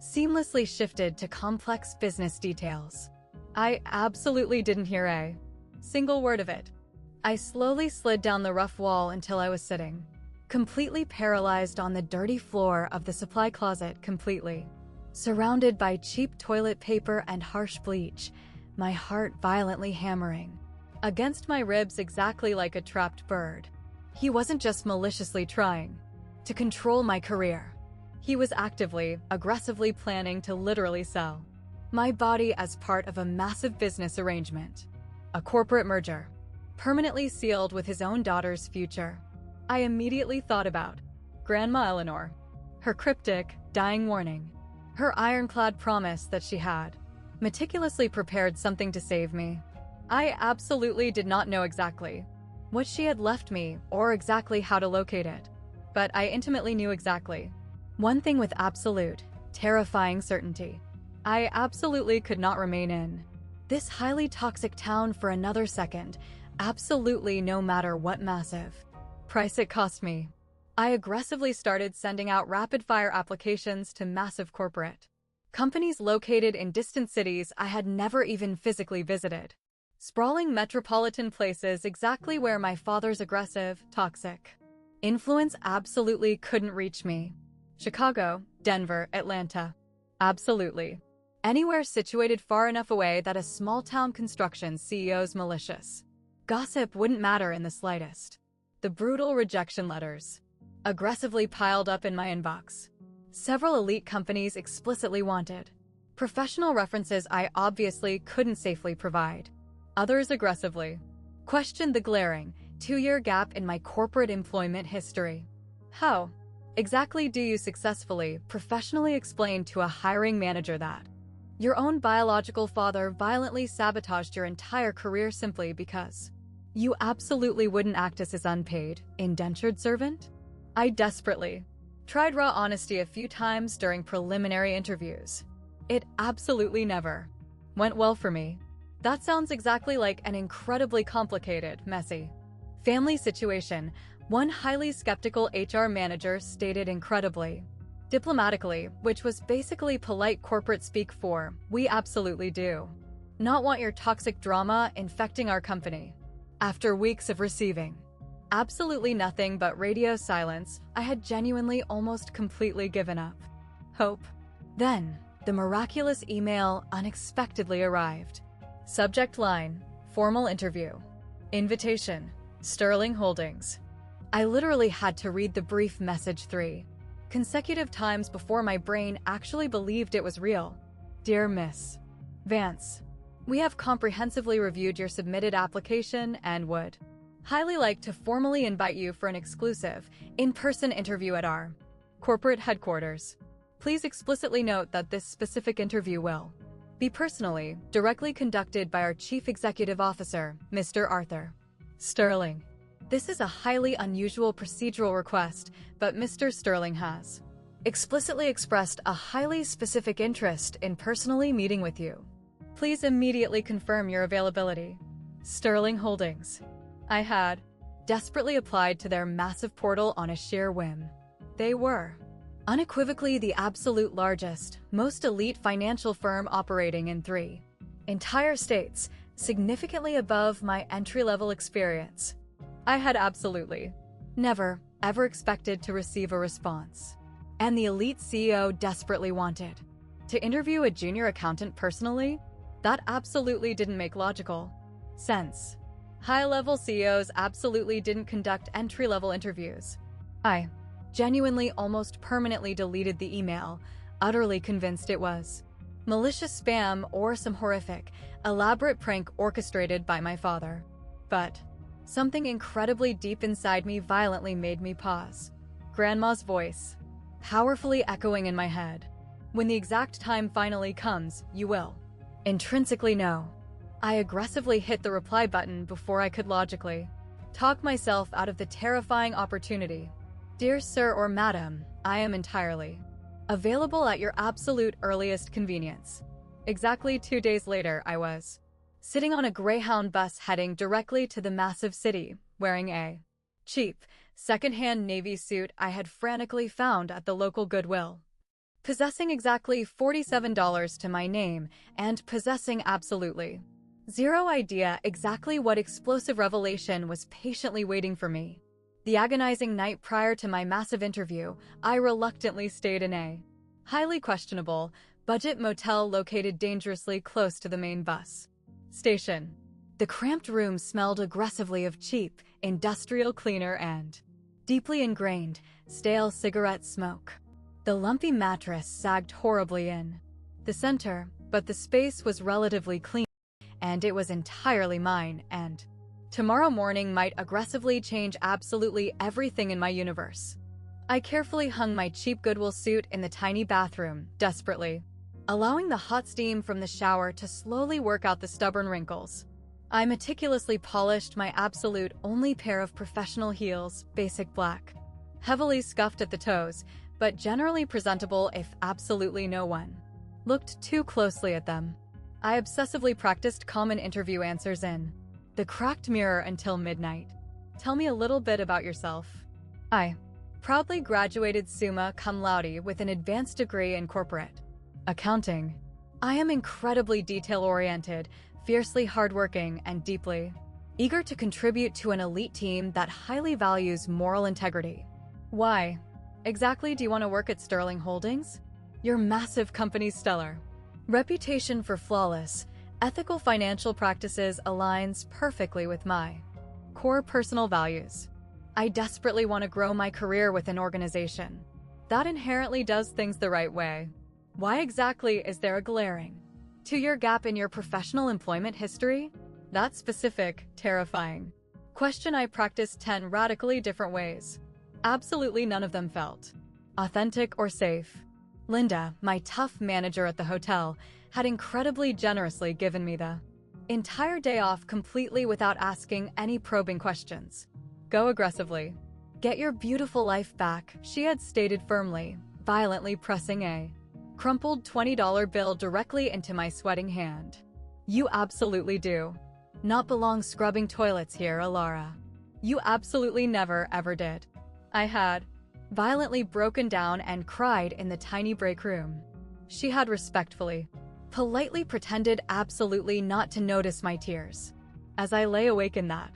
seamlessly shifted to complex business details. I absolutely didn't hear a single word of it. I slowly slid down the rough wall until I was sitting completely paralyzed on the dirty floor of the supply closet completely. Surrounded by cheap toilet paper and harsh bleach, my heart violently hammering against my ribs exactly like a trapped bird. He wasn't just maliciously trying to control my career. He was actively, aggressively planning to literally sell my body as part of a massive business arrangement, a corporate merger, permanently sealed with his own daughter's future. I immediately thought about Grandma Eleanor, her cryptic, dying warning, her ironclad promise that she had meticulously prepared something to save me. I absolutely did not know exactly what she had left me or exactly how to locate it, but I intimately knew exactly one thing with absolute, terrifying certainty. I absolutely could not remain in this highly toxic town for another second, absolutely no matter what massive price it cost me. I aggressively started sending out rapid-fire applications to massive corporate companies located in distant cities I had never even physically visited. Sprawling metropolitan places exactly where my father's aggressive, toxic influence absolutely couldn't reach me. Chicago, Denver, Atlanta. Absolutely. Anywhere situated far enough away that a small-town construction CEO's malicious gossip wouldn't matter in the slightest. The brutal rejection letters aggressively piled up in my inbox. Several elite companies explicitly wanted professional references I obviously couldn't safely provide. Others aggressively questioned the glaring, 2-year gap in my corporate employment history. How exactly do you successfully, professionally explain to a hiring manager that your own biological father violently sabotaged your entire career simply because you absolutely wouldn't act as his unpaid, indentured servant? I desperately tried raw honesty a few times during preliminary interviews. It absolutely never went well for me. That sounds exactly like an incredibly complicated, messy family situation, one highly skeptical HR manager stated incredibly diplomatically, which was basically polite corporate speak for, "We absolutely do not want your toxic drama infecting our company." After weeks of receiving absolutely nothing but radio silence, I had genuinely almost completely given up hope. Then, the miraculous email unexpectedly arrived. Subject line: formal interview. Invitation: Sterling Holdings. I literally had to read the brief message 3 consecutive times before my brain actually believed it was real. Dear Miss Vance, we have comprehensively reviewed your submitted application and would highly like to formally invite you for an exclusive, in-person interview at our corporate headquarters. Please explicitly note that this specific interview will be personally, directly conducted by our Chief Executive Officer, Mr. Arthur Sterling. This is a highly unusual procedural request, but Mr. Sterling has explicitly expressed a highly specific interest in personally meeting with you. Please immediately confirm your availability. Sterling Holdings. I had desperately applied to their massive portal on a sheer whim. They were unequivocally the absolute largest, most elite financial firm operating in 3 entire states, significantly above my entry-level experience. I had absolutely never, ever expected to receive a response. And the elite CEO desperately wanted to interview a junior accountant personally? That absolutely didn't make logical sense. High-level CEOs absolutely didn't conduct entry-level interviews. I genuinely almost permanently deleted the email, utterly convinced it was malicious spam or some horrific, elaborate prank orchestrated by my father. But something incredibly deep inside me violently made me pause. Grandma's voice, powerfully echoing in my head. When the exact time finally comes, you will intrinsically know. I aggressively hit the reply button before I could logically talk myself out of the terrifying opportunity. Dear Sir or Madam, I am entirely available at your absolute earliest convenience. Exactly 2 days later, I was sitting on a Greyhound bus heading directly to the massive city, wearing a cheap, second-hand navy suit I had frantically found at the local Goodwill. Possessing exactly $47 to my name, and possessing absolutely zero idea exactly what explosive revelation was patiently waiting for me. The agonizing night prior to my massive interview, I reluctantly stayed in a highly questionable budget motel located dangerously close to the main bus station. The cramped room smelled aggressively of cheap, industrial cleaner and deeply ingrained, stale cigarette smoke. The lumpy mattress sagged horribly in the center, but the space was relatively clean, and it was entirely mine, and tomorrow morning might aggressively change absolutely everything in my universe. I carefully hung my cheap Goodwill suit in the tiny bathroom, desperately, allowing the hot steam from the shower to slowly work out the stubborn wrinkles. I meticulously polished my absolute only pair of professional heels, basic black, heavily scuffed at the toes, but generally presentable if absolutely no one looked too closely at them. I obsessively practiced common interview answers in the cracked mirror until midnight. Tell me a little bit about yourself. I proudly graduated summa cum laude with an advanced degree in corporate accounting. I am incredibly detail-oriented, fiercely hardworking, and deeply eager to contribute to an elite team that highly values moral integrity. Why exactly do you want to work at Sterling Holdings? Your massive company's stellar reputation for flawless, ethical financial practices aligns perfectly with my core personal values. I desperately want to grow my career with an organization that inherently does things the right way. Why exactly is there a glaring 2-year gap in your professional employment history? That specific, terrifying question I practiced 10 radically different ways. Absolutely none of them felt authentic or safe. Linda, my tough manager at the hotel, had incredibly generously given me the entire day off completely without asking any probing questions. Go aggressively. Get your beautiful life back, she had stated firmly, violently pressing a crumpled $20 bill directly into my sweating hand. You absolutely do not belong scrubbing toilets here, Elara. You absolutely never ever did. I had violently broken down and cried in the tiny break room. She had respectfully, politely pretended absolutely not to notice my tears. As I lay awake in that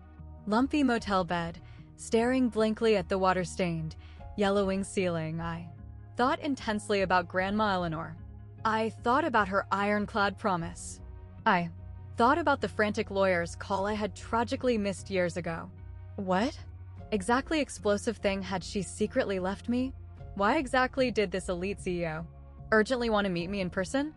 lumpy motel bed, staring blankly at the water-stained, yellowing ceiling, I thought intensely about Grandma Eleanor. I thought about her ironclad promise. I thought about the frantic lawyer's call I had tragically missed years ago. What exactly explosive thing had she secretly left me? Why exactly did this elite CEO urgently want to meet me in person?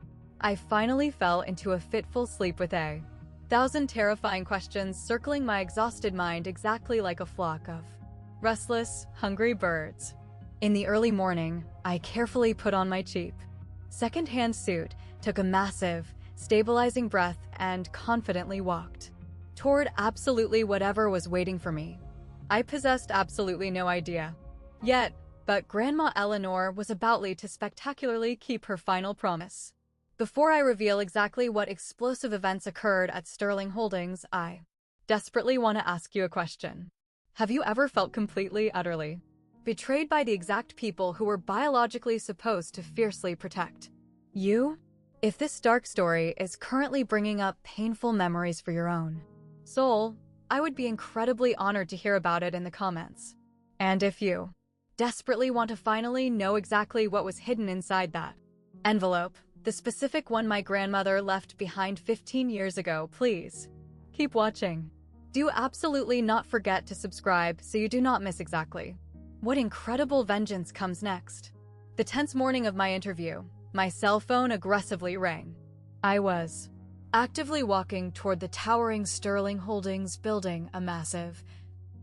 I finally fell into a fitful sleep with 1,000 terrifying questions circling my exhausted mind exactly like a flock of restless, hungry birds. In the early morning, I carefully put on my cheap second-hand suit, took a massive, stabilizing breath, and confidently walked toward absolutely whatever was waiting for me. I possessed absolutely no idea yet, but Grandma Eleanor was aboutly to spectacularly keep her final promise. Before I reveal exactly what explosive events occurred at Sterling Holdings, I desperately want to ask you a question. Have you ever felt completely, utterly betrayed by the exact people who were biologically supposed to fiercely protect you? If this dark story is currently bringing up painful memories for your own soul, I would be incredibly honored to hear about it in the comments. And if you desperately want to finally know exactly what was hidden inside that envelope, the specific one my grandmother left behind 15 years ago, please keep watching. Do absolutely not forget to subscribe so you do not miss exactly what incredible vengeance comes next. The tense morning of my interview, my cell phone aggressively rang. I was actively walking toward the towering Sterling Holdings building, a massive,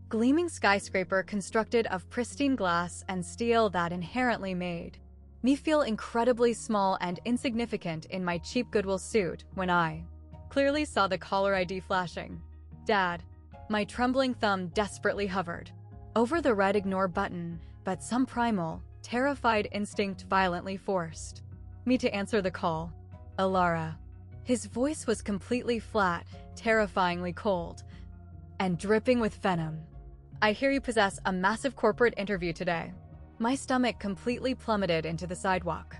gleaming skyscraper constructed of pristine glass and steel that inherently made me feel incredibly small and insignificant in my cheap Goodwill suit when I clearly saw the caller ID flashing. Dad. My trembling thumb desperately hovered over the red ignore button, but some primal, terrified instinct violently forced me to answer the call. Elara. His voice was completely flat, terrifyingly cold, and dripping with venom. I hear you possess a massive corporate interview today. My stomach completely plummeted into the sidewalk.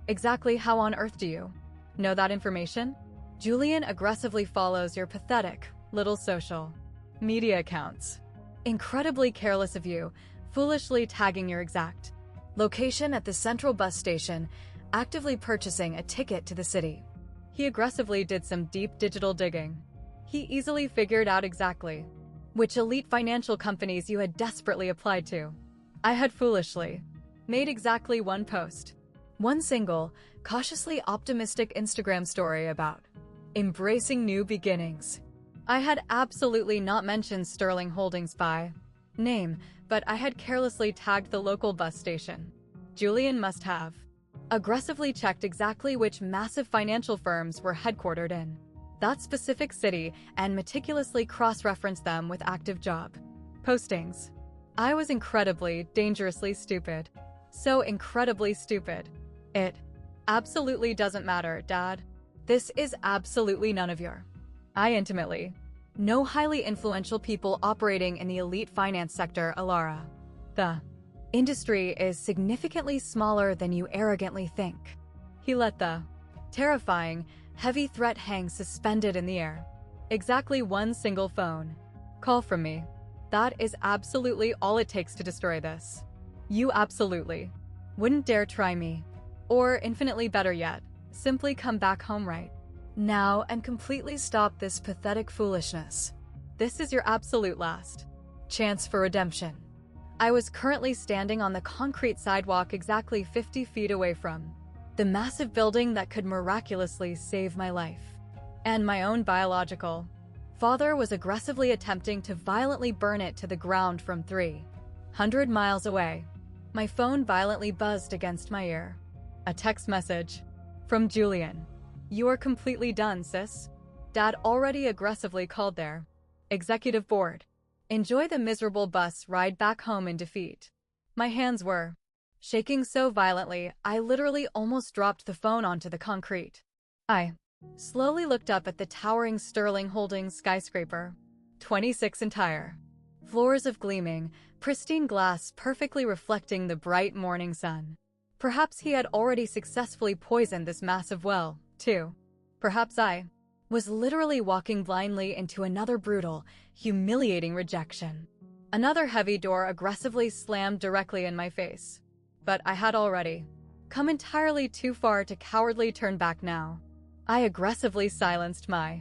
Exactly how on earth do you know that information? Julian aggressively follows your pathetic little social media accounts. Incredibly careless of you, foolishly tagging your exact location at the central bus station, actively purchasing a ticket to the city. He aggressively did some deep digital digging. He easily figured out exactly which elite financial companies you had desperately applied to. I had foolishly made exactly one post, one single, cautiously optimistic Instagram story about embracing new beginnings. I had absolutely not mentioned Sterling Holdings by name, but I had carelessly tagged the local bus station. Julian must have aggressively checked exactly which massive financial firms were headquartered in that specific city and meticulously cross-referenced them with active job postings. I was incredibly, dangerously stupid. So incredibly stupid. It absolutely doesn't matter, Dad. This is absolutely none of your. I intimately know highly influential people operating in the elite finance sector, Elara. The industry is significantly smaller than you arrogantly think. He let the terrifying, heavy threat hang suspended in the air. Exactly one single phone call from me. That is absolutely all it takes to destroy this. You absolutely wouldn't dare try me. Or, infinitely better yet, simply come back home right now and completely stop this pathetic foolishness. This is your absolute last chance for redemption. I was currently standing on the concrete sidewalk exactly 50 feet away from the massive building that could miraculously save my life. And my own biological father was aggressively attempting to violently burn it to the ground from 300 miles away. My phone violently buzzed against my ear. A text message from Julian. You are completely done, sis. Dad already aggressively called their executive board. Enjoy the miserable bus ride back home in defeat. My hands were shaking so violently, I literally almost dropped the phone onto the concrete. I slowly looked up at the towering Sterling Holdings skyscraper. 26 entire floors of gleaming, pristine glass perfectly reflecting the bright morning sun. Perhaps he had already successfully poisoned this massive well, too. Perhaps I was literally walking blindly into another brutal, humiliating rejection. Another heavy door aggressively slammed directly in my face. But I had already come entirely too far to cowardly turn back now. I aggressively silenced my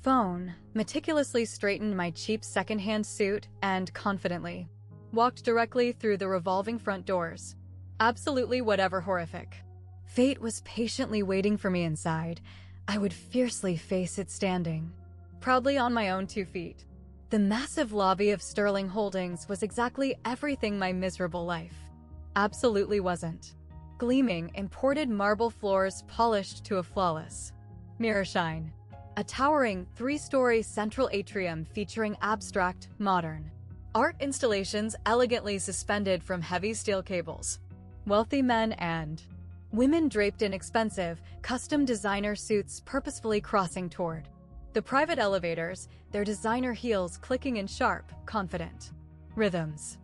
phone, meticulously straightened my cheap secondhand suit, and confidently walked directly through the revolving front doors. Absolutely whatever horrific fate was patiently waiting for me inside, I would fiercely face it standing proudly on my own 2 feet. The massive lobby of Sterling Holdings was exactly everything my miserable life absolutely wasn't. Gleaming, imported marble floors polished to a flawless mirror shine. A towering 3-story central atrium featuring abstract, modern art installations elegantly suspended from heavy steel cables. Wealthy men and women draped in expensive, custom designer suits purposefully crossing toward the private elevators, their designer heels clicking in sharp, confident rhythms.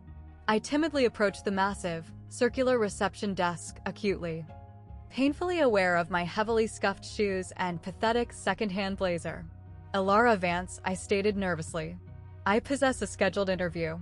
I timidly approached the massive, circular reception desk, acutely, painfully aware of my heavily scuffed shoes and pathetic second-hand blazer. Elara Vance, I stated nervously. I possess a scheduled interview.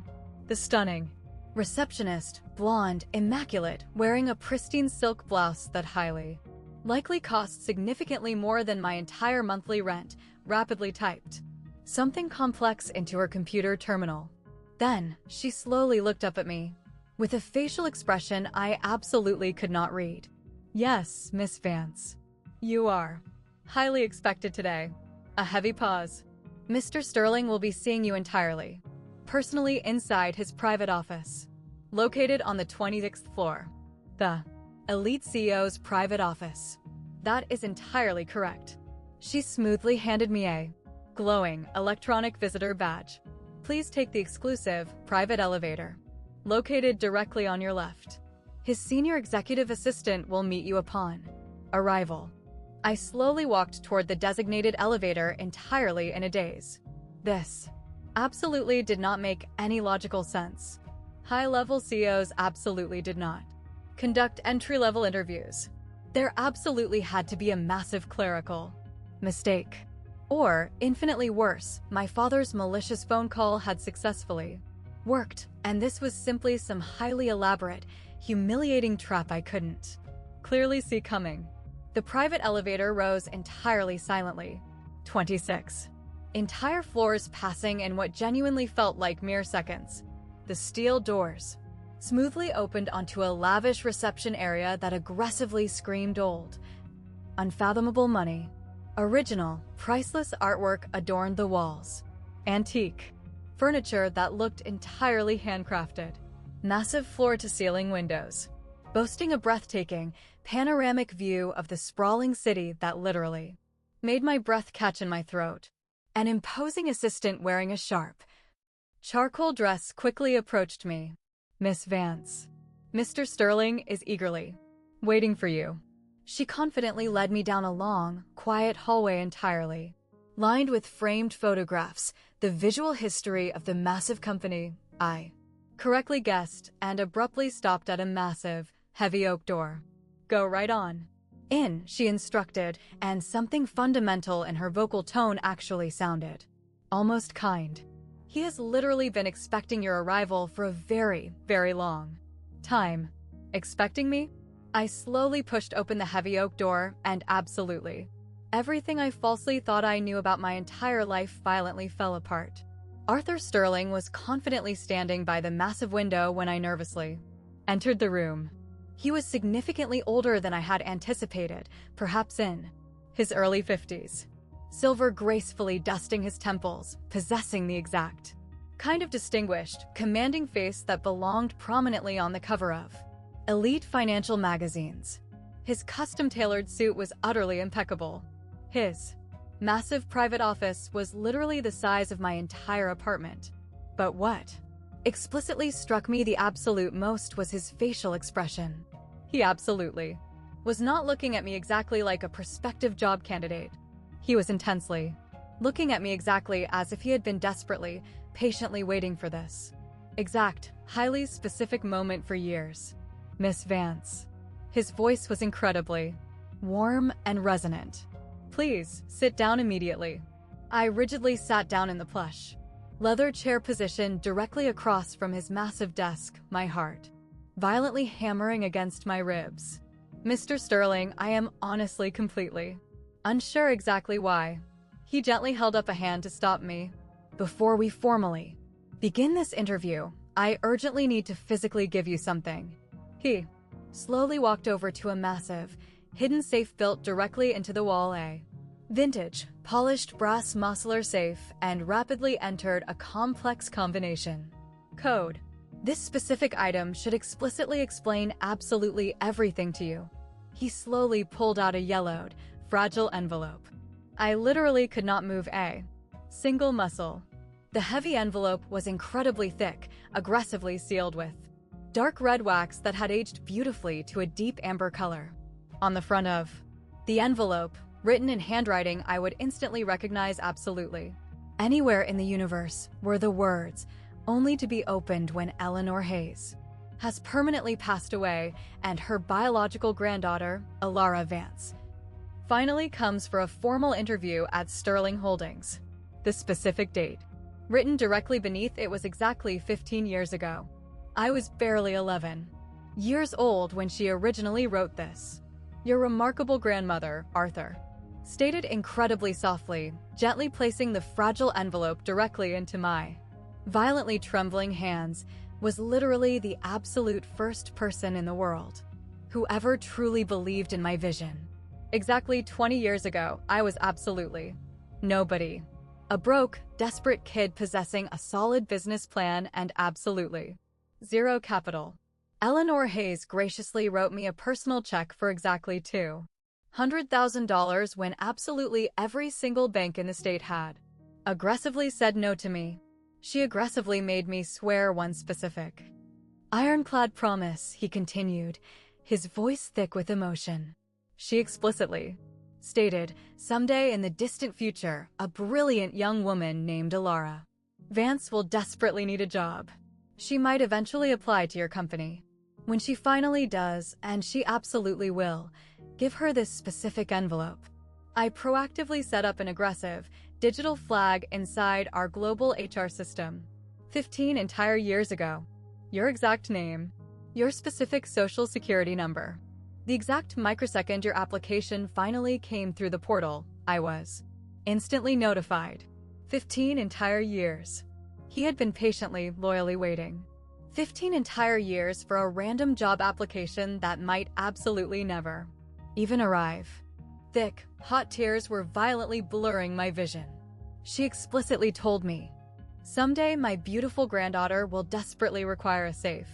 The stunning receptionist, blonde, immaculate, wearing a pristine silk blouse that highly likely cost significantly more than my entire monthly rent, rapidly typed something complex into her computer terminal. Then, she slowly looked up at me with a facial expression I absolutely could not read. Yes, Miss Vance. You are highly expected today. A heavy pause. Mr. Sterling will be seeing you entirely, personally inside his private office, located on the 26th floor. The elite CEO's private office. That is entirely correct. She smoothly handed me a glowing electronic visitor badge. Please take the exclusive private elevator, located directly on your left. His senior executive assistant will meet you upon arrival. I slowly walked toward the designated elevator entirely in a daze. This absolutely did not make any logical sense. High-level CEOs absolutely did not conduct entry-level interviews. There absolutely had to be a massive clerical mistake. Or, infinitely worse, my father's malicious phone call had successfully Worked, and this was simply some highly elaborate, humiliating trap I couldn't clearly see coming. The private elevator rose entirely silently. 26. Entire floors passing in what genuinely felt like mere seconds. The steel doors smoothly opened onto a lavish reception area that aggressively screamed old. Unfathomable money. Original, priceless artwork adorned the walls. Antique furniture that looked entirely handcrafted. Massive floor-to-ceiling windows, boasting a breathtaking, panoramic view of the sprawling city that literally made my breath catch in my throat. An imposing assistant wearing a sharp, charcoal dress quickly approached me. "Miss Vance, Mr. Sterling is eagerly waiting for you." She confidently led me down a long, quiet hallway entirely lined with framed photographs, the visual history of the massive company I correctly guessed, and abruptly stopped at a massive, heavy oak door. "Go right on in," she instructed, and something fundamental in her vocal tone actually sounded almost kind. "He has literally been expecting your arrival for a very, very long time." Expecting me? I slowly pushed open the heavy oak door, and absolutely everything I falsely thought I knew about my entire life violently fell apart. Arthur Sterling was confidently standing by the massive window when I nervously entered the room. He was significantly older than I had anticipated, perhaps in his early 50s. Silver gracefully dusting his temples, possessing the exact kind of distinguished, commanding face that belonged prominently on the cover of elite financial magazines. His custom-tailored suit was utterly impeccable. His massive private office was literally the size of my entire apartment. But what explicitly struck me the absolute most was his facial expression. He absolutely was not looking at me exactly like a prospective job candidate. He was intensely looking at me exactly as if he had been desperately, patiently waiting for this exact, highly specific moment for years. "Miss Vance." His voice was incredibly warm and resonant. "Please, sit down immediately." I rigidly sat down in the plush leather chair position directly across from his massive desk, my heart violently hammering against my ribs. "Mr. Sterling, I am honestly completely unsure exactly why." He gently held up a hand to stop me. "Before we formally begin this interview, I urgently need to physically give you something." He slowly walked over to a massive, hidden safe built directly into the wall, a vintage, polished brass muscular safe, and rapidly entered a complex combination code. "This specific item should explicitly explain absolutely everything to you." He slowly pulled out a yellowed, fragile envelope. I literally could not move a single muscle. The heavy envelope was incredibly thick, aggressively sealed with dark red wax that had aged beautifully to a deep amber color. On the front of the envelope, written in handwriting I would instantly recognize absolutely anywhere in the universe, were the words, "Only to be opened when Eleanor Hayes has permanently passed away and her biological granddaughter, Elara Vance, finally comes for a formal interview at Sterling Holdings." The specific date, written directly beneath it, was exactly 15 years ago. I was barely 11 years old when she originally wrote this. "Your remarkable grandmother, Arthur," stated incredibly softly, gently placing the fragile envelope directly into my violently trembling hands, was literally the absolute first person in the world who ever truly believed in my vision. Exactly 20 years ago, I was absolutely nobody. A broke, desperate kid possessing a solid business plan and absolutely zero capital. Eleanor Hayes graciously wrote me a personal check for exactly $200,000 when absolutely every single bank in the state had aggressively said no to me. She aggressively made me swear one specific ironclad promise, he continued, his voice thick with emotion. She explicitly stated, "Someday in the distant future, a brilliant young woman named Elara Vance will desperately need a job. She might eventually apply to your company. When she finally does, and she absolutely will, give her this specific envelope." I proactively set up an aggressive, digital flag inside our global HR system. 15 entire years ago. Your exact name. Your specific social security number. The exact microsecond your application finally came through the portal, I was instantly notified. 15 entire years. He had been patiently, loyally waiting. 15 entire years for a random job application that might absolutely never even arrive. Thick, hot tears were violently blurring my vision. She explicitly told me, "Someday my beautiful granddaughter will desperately require a safe,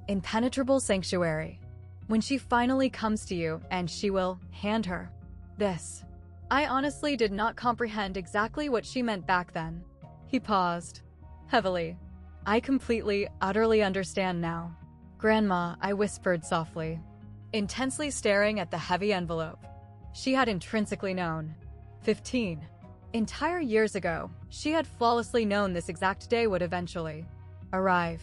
impenetrable sanctuary. When she finally comes to you, and she will hand her this." I honestly did not comprehend exactly what she meant back then. He paused heavily. "I completely, utterly understand now." "Grandma," I whispered softly, intensely staring at the heavy envelope. She had intrinsically known. 15 entire years ago, she had flawlessly known this exact day would eventually arrive.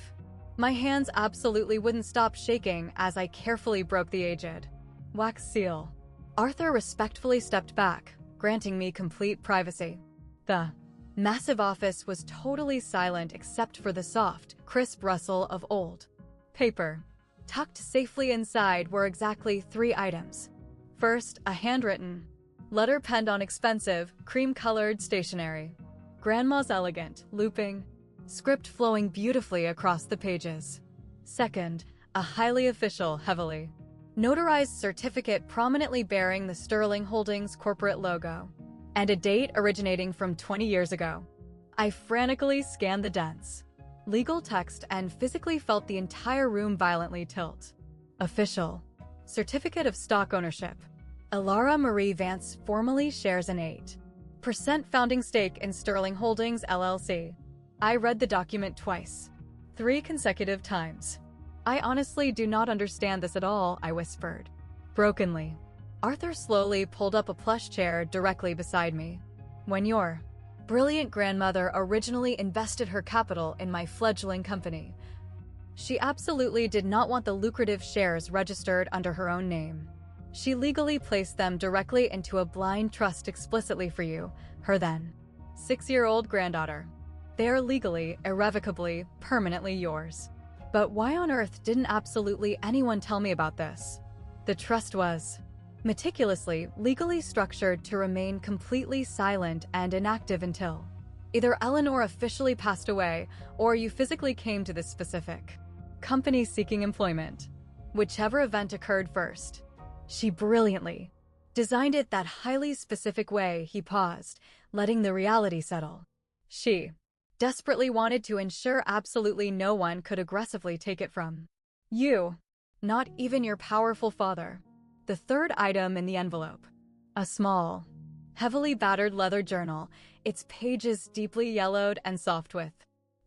My hands absolutely wouldn't stop shaking as I carefully broke the aged wax seal. Arthur respectfully stepped back, granting me complete privacy. The massive office was totally silent except for the soft, crisp rustle of old paper. Tucked safely inside were exactly 3 items. First, a handwritten letter penned on expensive, cream-colored stationery. Grandma's elegant, looping script flowing beautifully across the pages. Second, a highly official, heavily notarized certificate prominently bearing the Sterling Holdings corporate logo, and a date originating from 20 years ago. I frantically scanned the dense legal text and physically felt the entire room violently tilt. Official certificate of stock ownership. Elara Marie Vance formally shares an 8% founding stake in Sterling Holdings LLC. I read the document twice, 3 consecutive times. "I honestly do not understand this at all," I whispered brokenly. Arthur slowly pulled up a plush chair directly beside me. "When your brilliant grandmother originally invested her capital in my fledgling company, she absolutely did not want the lucrative shares registered under her own name. She legally placed them directly into a blind trust explicitly for you, her then 6-year-old granddaughter. They are legally, irrevocably, permanently yours. But why on earth didn't absolutely anyone tell me about this? The trust was meticulously, legally structured to remain completely silent and inactive until either Eleanor officially passed away or you physically came to this specific company seeking employment. Whichever event occurred first. She brilliantly designed it that highly specific way." He paused, letting the reality settle. "She desperately wanted to ensure absolutely no one could aggressively take it from you, not even your powerful father." The third item in the envelope. A small, heavily battered leather journal, its pages deeply yellowed and soft with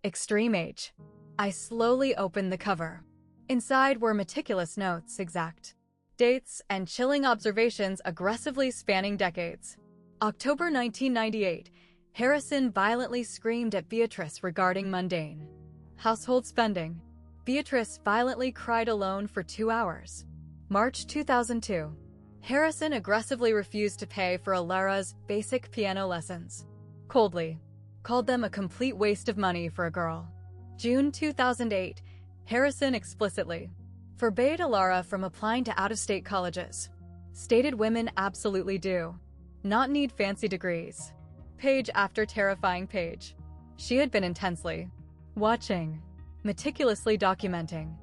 extreme age. I slowly opened the cover. Inside were meticulous notes, exact dates, and chilling observations aggressively spanning decades. October 1998. Harrison violently screamed at Beatrice regarding mundane household spending. Beatrice violently cried alone for 2 hours. March 2002. Harrison aggressively refused to pay for Elara's basic piano lessons. Coldly called them a complete waste of money for a girl. June 2008. Harrison explicitly forbade Elara from applying to out-of-state colleges. Stated women absolutely do not need fancy degrees. Page after terrifying page. She had been intensely watching, meticulously documenting,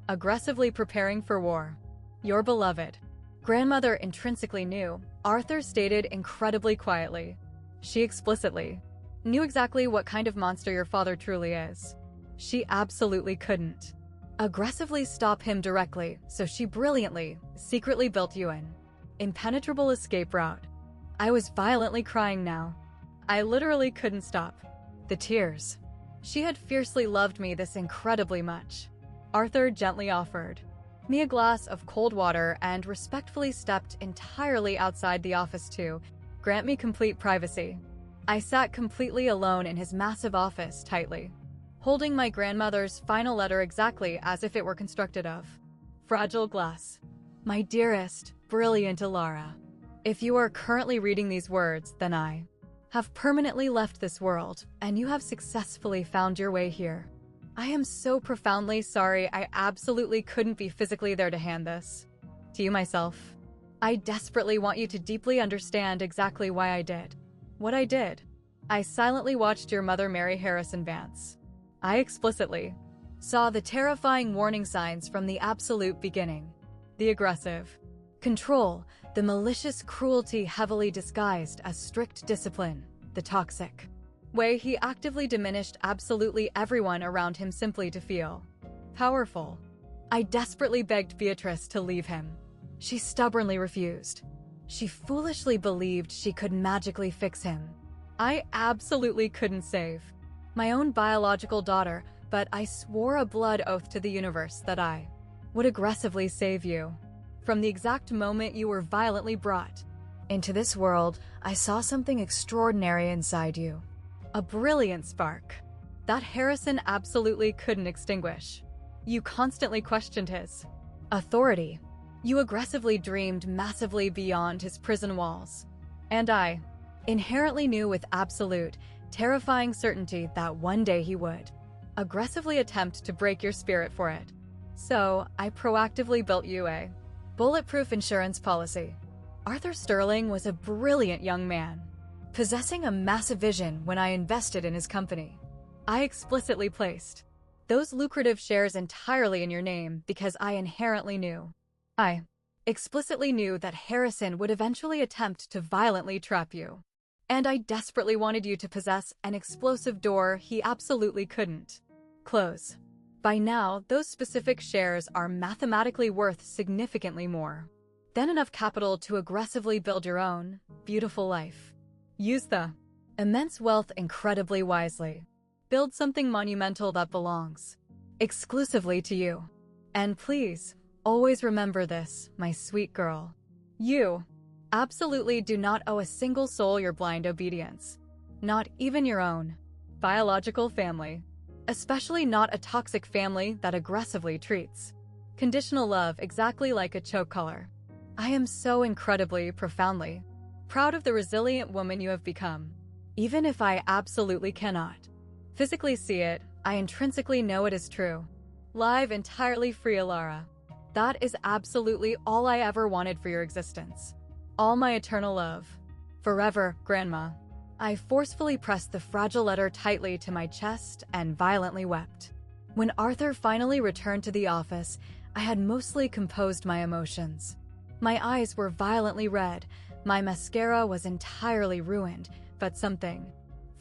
aggressively preparing for war. Your beloved grandmother intrinsically knew, Arthur stated incredibly quietly. She explicitly knew exactly what kind of monster your father truly is. She absolutely couldn't aggressively stop him directly, so she brilliantly, secretly built you an impenetrable escape route. I was violently crying now. I literally couldn't stop. The tears. She had fiercely loved me this incredibly much. Arthur gently offered me a glass of cold water and respectfully stepped entirely outside the office to grant me complete privacy. I sat completely alone in his massive office, tightly holding my grandmother's final letter exactly as if it were constructed of fragile glass. My dearest, brilliant Elara, if you are currently reading these words, then I have permanently left this world, and you have successfully found your way here. I am so profoundly sorry I absolutely couldn't be physically there to hand this to you myself. I desperately want you to deeply understand exactly why I did what I did. I silently watched your mother marry Harrison Vance. I explicitly saw the terrifying warning signs from the absolute beginning. The aggressive control, the malicious cruelty heavily disguised as strict discipline, the toxic way he actively diminished absolutely everyone around him simply to feel powerful. I desperately begged Beatrice to leave him. She stubbornly refused. She foolishly believed she could magically fix him. I absolutely couldn't save my own biological daughter, but I swore a blood oath to the universe that I would aggressively save you. From the exact moment you were violently brought into this world, I saw something extraordinary inside you. A brilliant spark that Harrison absolutely couldn't extinguish. You constantly questioned his authority. You aggressively dreamed massively beyond his prison walls. And I inherently knew with absolute, terrifying certainty that one day he would aggressively attempt to break your spirit for it. So, I proactively built you a bulletproof insurance policy. Arthur Sterling was a brilliant young man, possessing a massive vision when I invested in his company. I explicitly placed those lucrative shares entirely in your name because I inherently knew. I explicitly knew that Harrison would eventually attempt to violently trap you. And I desperately wanted you to possess an explosive door he absolutely couldn't close. By now, those specific shares are mathematically worth significantly more than enough capital to aggressively build your own beautiful life. Use the immense wealth incredibly wisely. Build something monumental that belongs exclusively to you. And please, always remember this, my sweet girl. You absolutely do not owe a single soul your blind obedience. Not even your own biological family. Especially not a toxic family that aggressively treats conditional love exactly like a choke collar. I am so incredibly, profoundly proud of the resilient woman you have become. Even if I absolutely cannot physically see it, I intrinsically know it is true. Live entirely free, Elara. That is absolutely all I ever wanted for your existence. All my eternal love. Forever, Grandma. I forcefully pressed the fragile letter tightly to my chest and violently wept. When Arthur finally returned to the office, I had mostly composed my emotions. My eyes were violently red, my mascara was entirely ruined, but something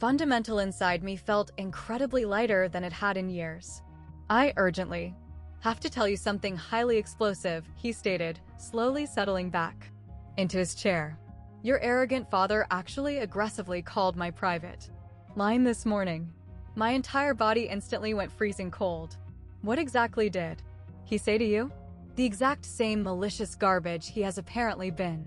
fundamental inside me felt incredibly lighter than it had in years. I urgently have to tell you something highly explosive, he stated, slowly settling back into his chair. Your arrogant father actually aggressively called my private line this morning. My entire body instantly went freezing cold. What exactly did he say to you? The exact same malicious garbage he has apparently been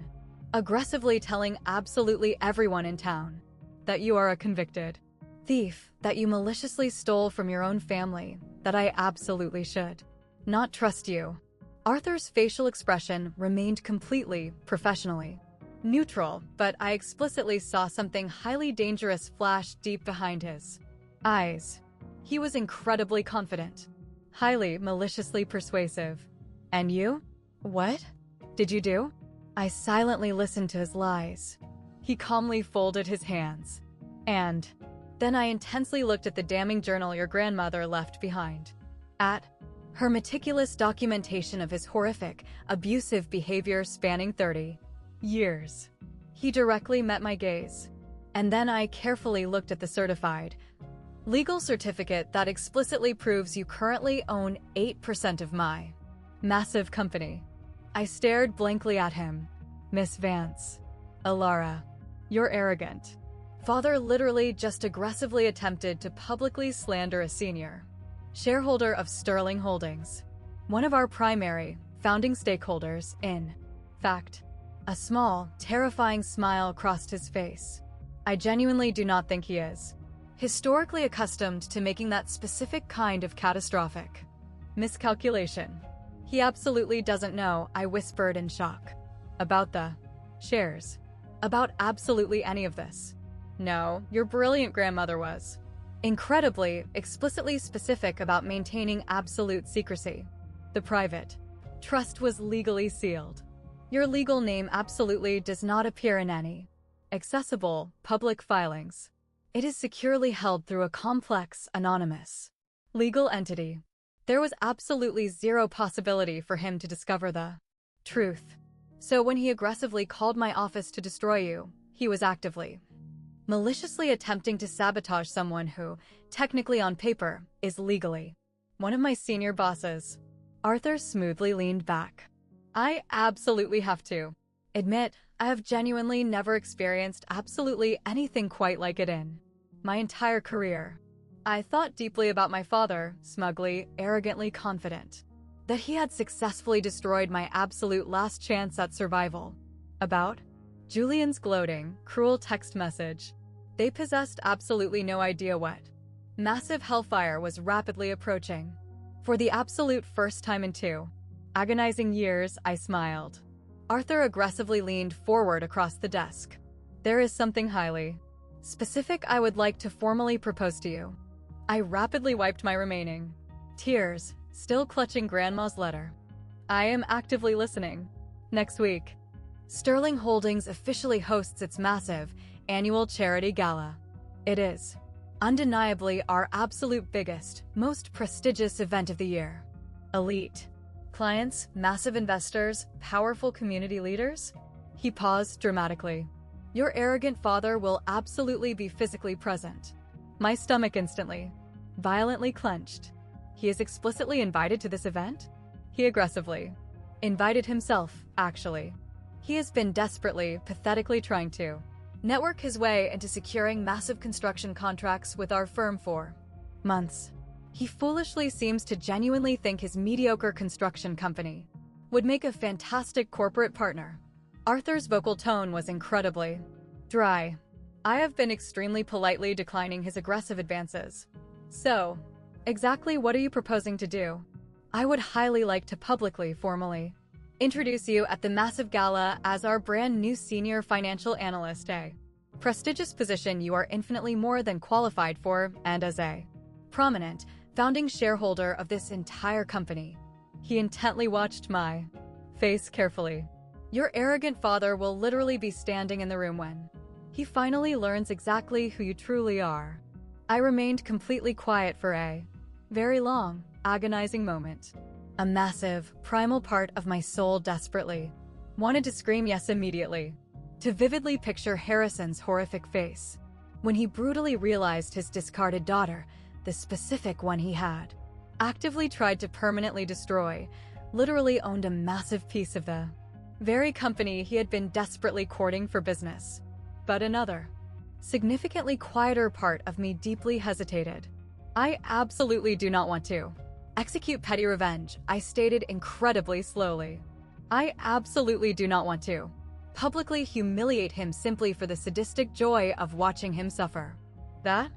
aggressively telling absolutely everyone in town. That you are a convicted thief, that you maliciously stole from your own family, that I absolutely should not trust you. Arthur's facial expression remained completely, professionally neutral, but I explicitly saw something highly dangerous flash deep behind his eyes. He was incredibly confident, highly maliciously persuasive. And you? What did you do? I silently listened to his lies. He calmly folded his hands. And then I intensely looked at the damning journal your grandmother left behind. At her meticulous documentation of his horrific, abusive behavior spanning 30 years. He directly met my gaze. And then I carefully looked at the certified legal certificate that explicitly proves you currently own 8% of my massive company. I stared blankly at him. Miss Vance. Elara. You're arrogant. Father literally just aggressively attempted to publicly slander a senior shareholder of Sterling Holdings, one of our primary founding stakeholders. In fact, a small, terrifying smile crossed his face. I genuinely do not think he is historically accustomed to making that specific kind of catastrophic miscalculation. He absolutely doesn't know, I whispered in shock. About the shares. About absolutely any of this. No, your brilliant grandmother was. Incredibly, explicitly specific about maintaining absolute secrecy. The private trust was legally sealed. Your legal name absolutely does not appear in any accessible public filings. It is securely held through a complex, anonymous legal entity. There was absolutely zero possibility for him to discover the truth. So when he aggressively called my office to destroy you, he was actively, maliciously attempting to sabotage someone who, technically on paper, is legally one of my senior bosses. Arthur smoothly leaned back. I absolutely have to admit, I have genuinely never experienced absolutely anything quite like it in my entire career. I thought deeply about my father, smugly, arrogantly confident that he had successfully destroyed my absolute last chance at survival. About Julian's gloating, cruel text message. They possessed absolutely no idea what massive hellfire was rapidly approaching. For the absolute first time in 2 agonizing years, I smiled. Arthur aggressively leaned forward across the desk. There is something highly specific I would like to formally propose to you. I rapidly wiped my remaining tears, still clutching Grandma's letter. I am actively listening. Next week, Sterling Holdings officially hosts its massive annual charity gala. It is undeniably our absolute biggest, most prestigious event of the year. Elite clients, massive investors, powerful community leaders? He paused dramatically. Your arrogant father will absolutely be physically present. My stomach instantly, violently clenched. He is explicitly invited to this event? He aggressively invited himself, actually. He has been desperately, pathetically trying to network his way into securing massive construction contracts with our firm for months. He foolishly seems to genuinely think his mediocre construction company would make a fantastic corporate partner. Arthur's vocal tone was incredibly dry. I have been extremely politely declining his aggressive advances. So, exactly what are you proposing to do? I would highly like to publicly, formally introduce you at the massive gala as our brand new senior financial analyst, a prestigious position you are infinitely more than qualified for, and as a prominent, founding shareholder of this entire company. He intently watched my face carefully. Your arrogant father will literally be standing in the room when he finally learns exactly who you truly are. I remained completely quiet for a very long, agonizing moment. A massive, primal part of my soul desperately wanted to scream yes immediately, to vividly picture Harrison's horrific face when he brutally realized his discarded daughter, the specific one he had actively tried to permanently destroy, literally owned a massive piece of the very company he had been desperately courting for business. But another, significantly quieter part of me deeply hesitated. I absolutely do not want to execute petty revenge, I stated incredibly slowly. I absolutely do not want to publicly humiliate him simply for the sadistic joy of watching him suffer. That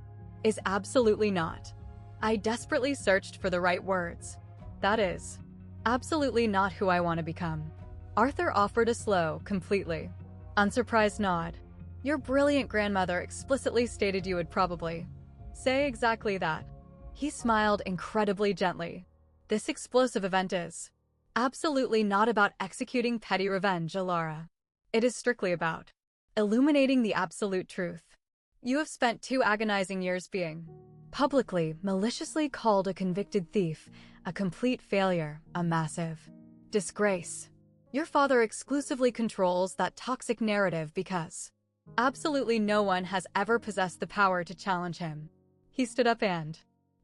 is absolutely not. I desperately searched for the right words. That is absolutely not who I want to become. Arthur offered a slow, completely unsurprised nod. Your brilliant grandmother explicitly stated you would probably say exactly that. He smiled incredibly gently. This explosive event is absolutely not about executing petty revenge, Elara. It is strictly about illuminating the absolute truth. You have spent 2 agonizing years being publicly, maliciously called a convicted thief, a complete failure, a massive disgrace. Your father exclusively controls that toxic narrative because absolutely no one has ever possessed the power to challenge him. He stood up and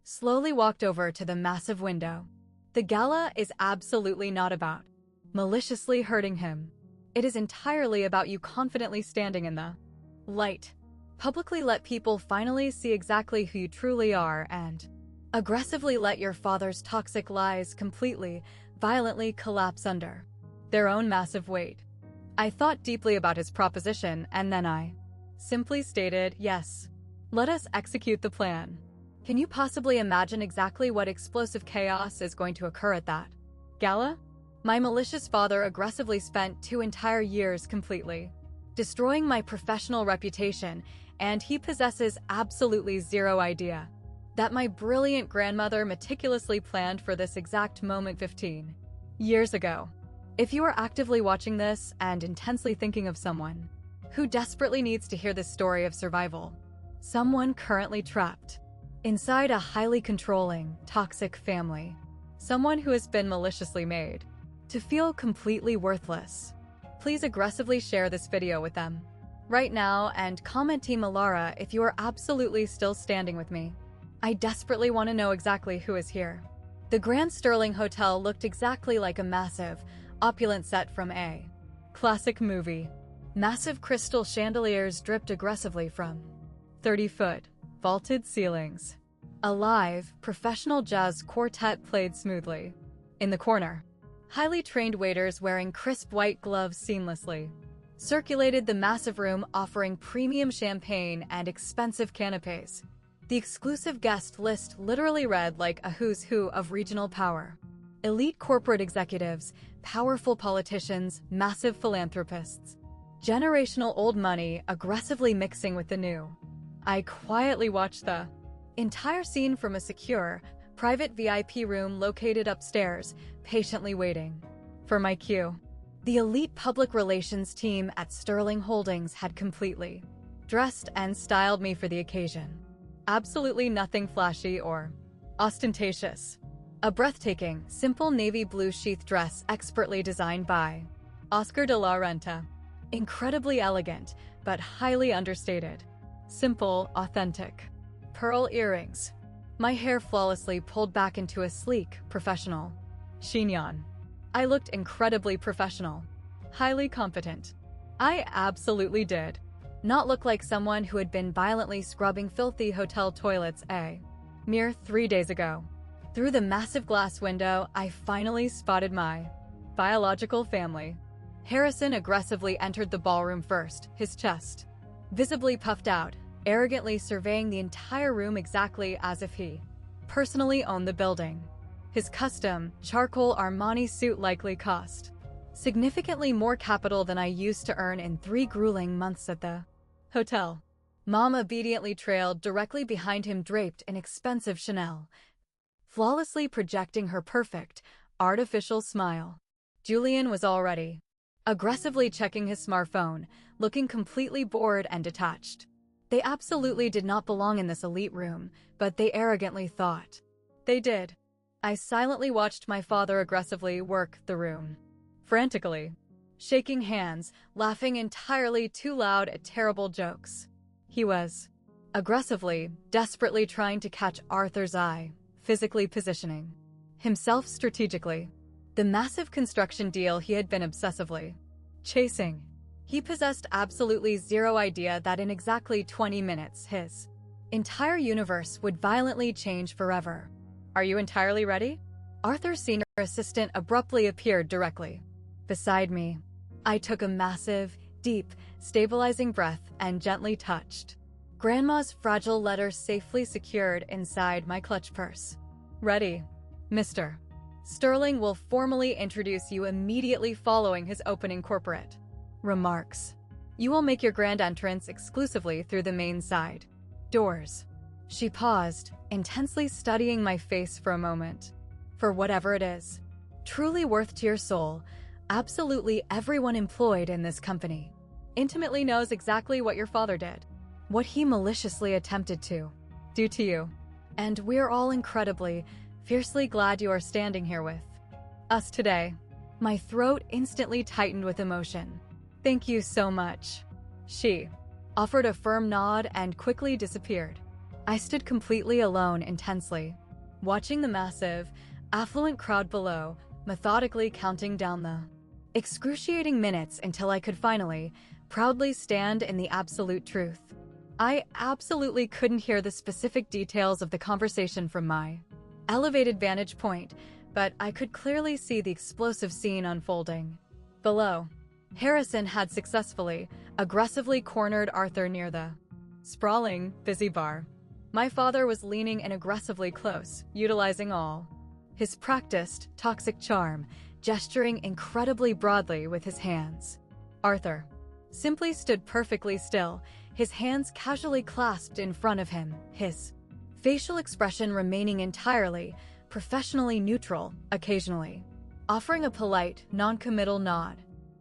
slowly walked over to the massive window. The gala is absolutely not about maliciously hurting him. It is entirely about you confidently standing in the light. Publicly let people finally see exactly who you truly are and aggressively let your father's toxic lies completely, violently collapse under their own massive weight. I thought deeply about his proposition and then I simply stated, yes. Let us execute the plan. Can you possibly imagine exactly what explosive chaos is going to occur at that gala? My malicious father aggressively spent 2 entire years completely destroying my professional reputation and he possesses absolutely zero idea that my brilliant grandmother meticulously planned for this exact moment 15 years ago. If you are actively watching this and intensely thinking of someone who desperately needs to hear this story of survival, someone currently trapped inside a highly controlling, toxic family, someone who has been maliciously made to feel completely worthless, please aggressively share this video with them right now and comment Team Elara if you are absolutely still standing with me. I desperately want to know exactly who is here. The Grand Sterling Hotel looked exactly like a massive, opulent set from a classic movie. Massive crystal chandeliers dripped aggressively from 30-foot vaulted ceilings. A live, professional jazz quartet played smoothly in the corner. Highly trained waiters wearing crisp white gloves seamlessly circulated the massive room, offering premium champagne and expensive canapes. The exclusive guest list literally read like a who's who of regional power. Elite corporate executives, powerful politicians, massive philanthropists. Generational old money aggressively mixing with the new. I quietly watched the entire scene from a secure, private VIP room located upstairs, patiently waiting for my cue. The elite public relations team at Sterling Holdings had completely dressed and styled me for the occasion. Absolutely nothing flashy or ostentatious. A breathtaking, simple navy blue sheath dress expertly designed by Oscar de la Renta. Incredibly elegant, but highly understated. Simple, authentic. Pearl earrings. My hair flawlessly pulled back into a sleek, professional chignon. I looked incredibly professional. Highly competent. I absolutely did not look like someone who had been violently scrubbing filthy hotel toilets a mere 3 days ago. Through the massive glass window, I finally spotted my biological family. Harrison aggressively entered the ballroom first, his chest visibly puffed out, arrogantly surveying the entire room exactly as if he personally owned the building. His custom, charcoal Armani suit likely cost significantly more capital than I used to earn in 3 grueling months at the hotel. Mom obediently trailed directly behind him, draped in expensive Chanel, flawlessly projecting her perfect, artificial smile. Julian was already aggressively checking his smartphone, looking completely bored and detached. They absolutely did not belong in this elite room, but they arrogantly thought they did. I silently watched my father aggressively work the room, frantically shaking hands, laughing entirely too loud at terrible jokes. He was aggressively, desperately trying to catch Arthur's eye, physically positioning himself strategically. The massive construction deal he had been obsessively chasing. He possessed absolutely zero idea that in exactly 20 minutes, his entire universe would violently change forever. Are you entirely ready? Arthur's senior assistant abruptly appeared directly beside me. I took a massive, deep, stabilizing breath and gently touched Grandma's fragile letter safely secured inside my clutch purse. Ready, Mr. Sterling will formally introduce you immediately following his opening corporate remarks. You will make your grand entrance exclusively through the main side doors. She paused, intensely studying my face for a moment. For whatever it is, truly worth to your soul, absolutely everyone employed in this company intimately knows exactly what your father did, what he maliciously attempted to do to you. And we're all incredibly, fiercely glad you are standing here with us today. My throat instantly tightened with emotion. Thank you so much. She offered a firm nod and quickly disappeared. I stood completely alone, intensely watching the massive, affluent crowd below, methodically counting down the excruciating minutes until I could finally, proudly stand in the absolute truth. I absolutely couldn't hear the specific details of the conversation from my elevated vantage point, but I could clearly see the explosive scene unfolding below. Harrison had successfully, aggressively cornered Arthur near the sprawling, busy bar. My father was leaning in aggressively close, utilizing all his practiced, toxic charm, gesturing incredibly broadly with his hands. Arthur simply stood perfectly still, his hands casually clasped in front of him, his facial expression remaining entirely professionally neutral, occasionally offering a polite, non-committal nod.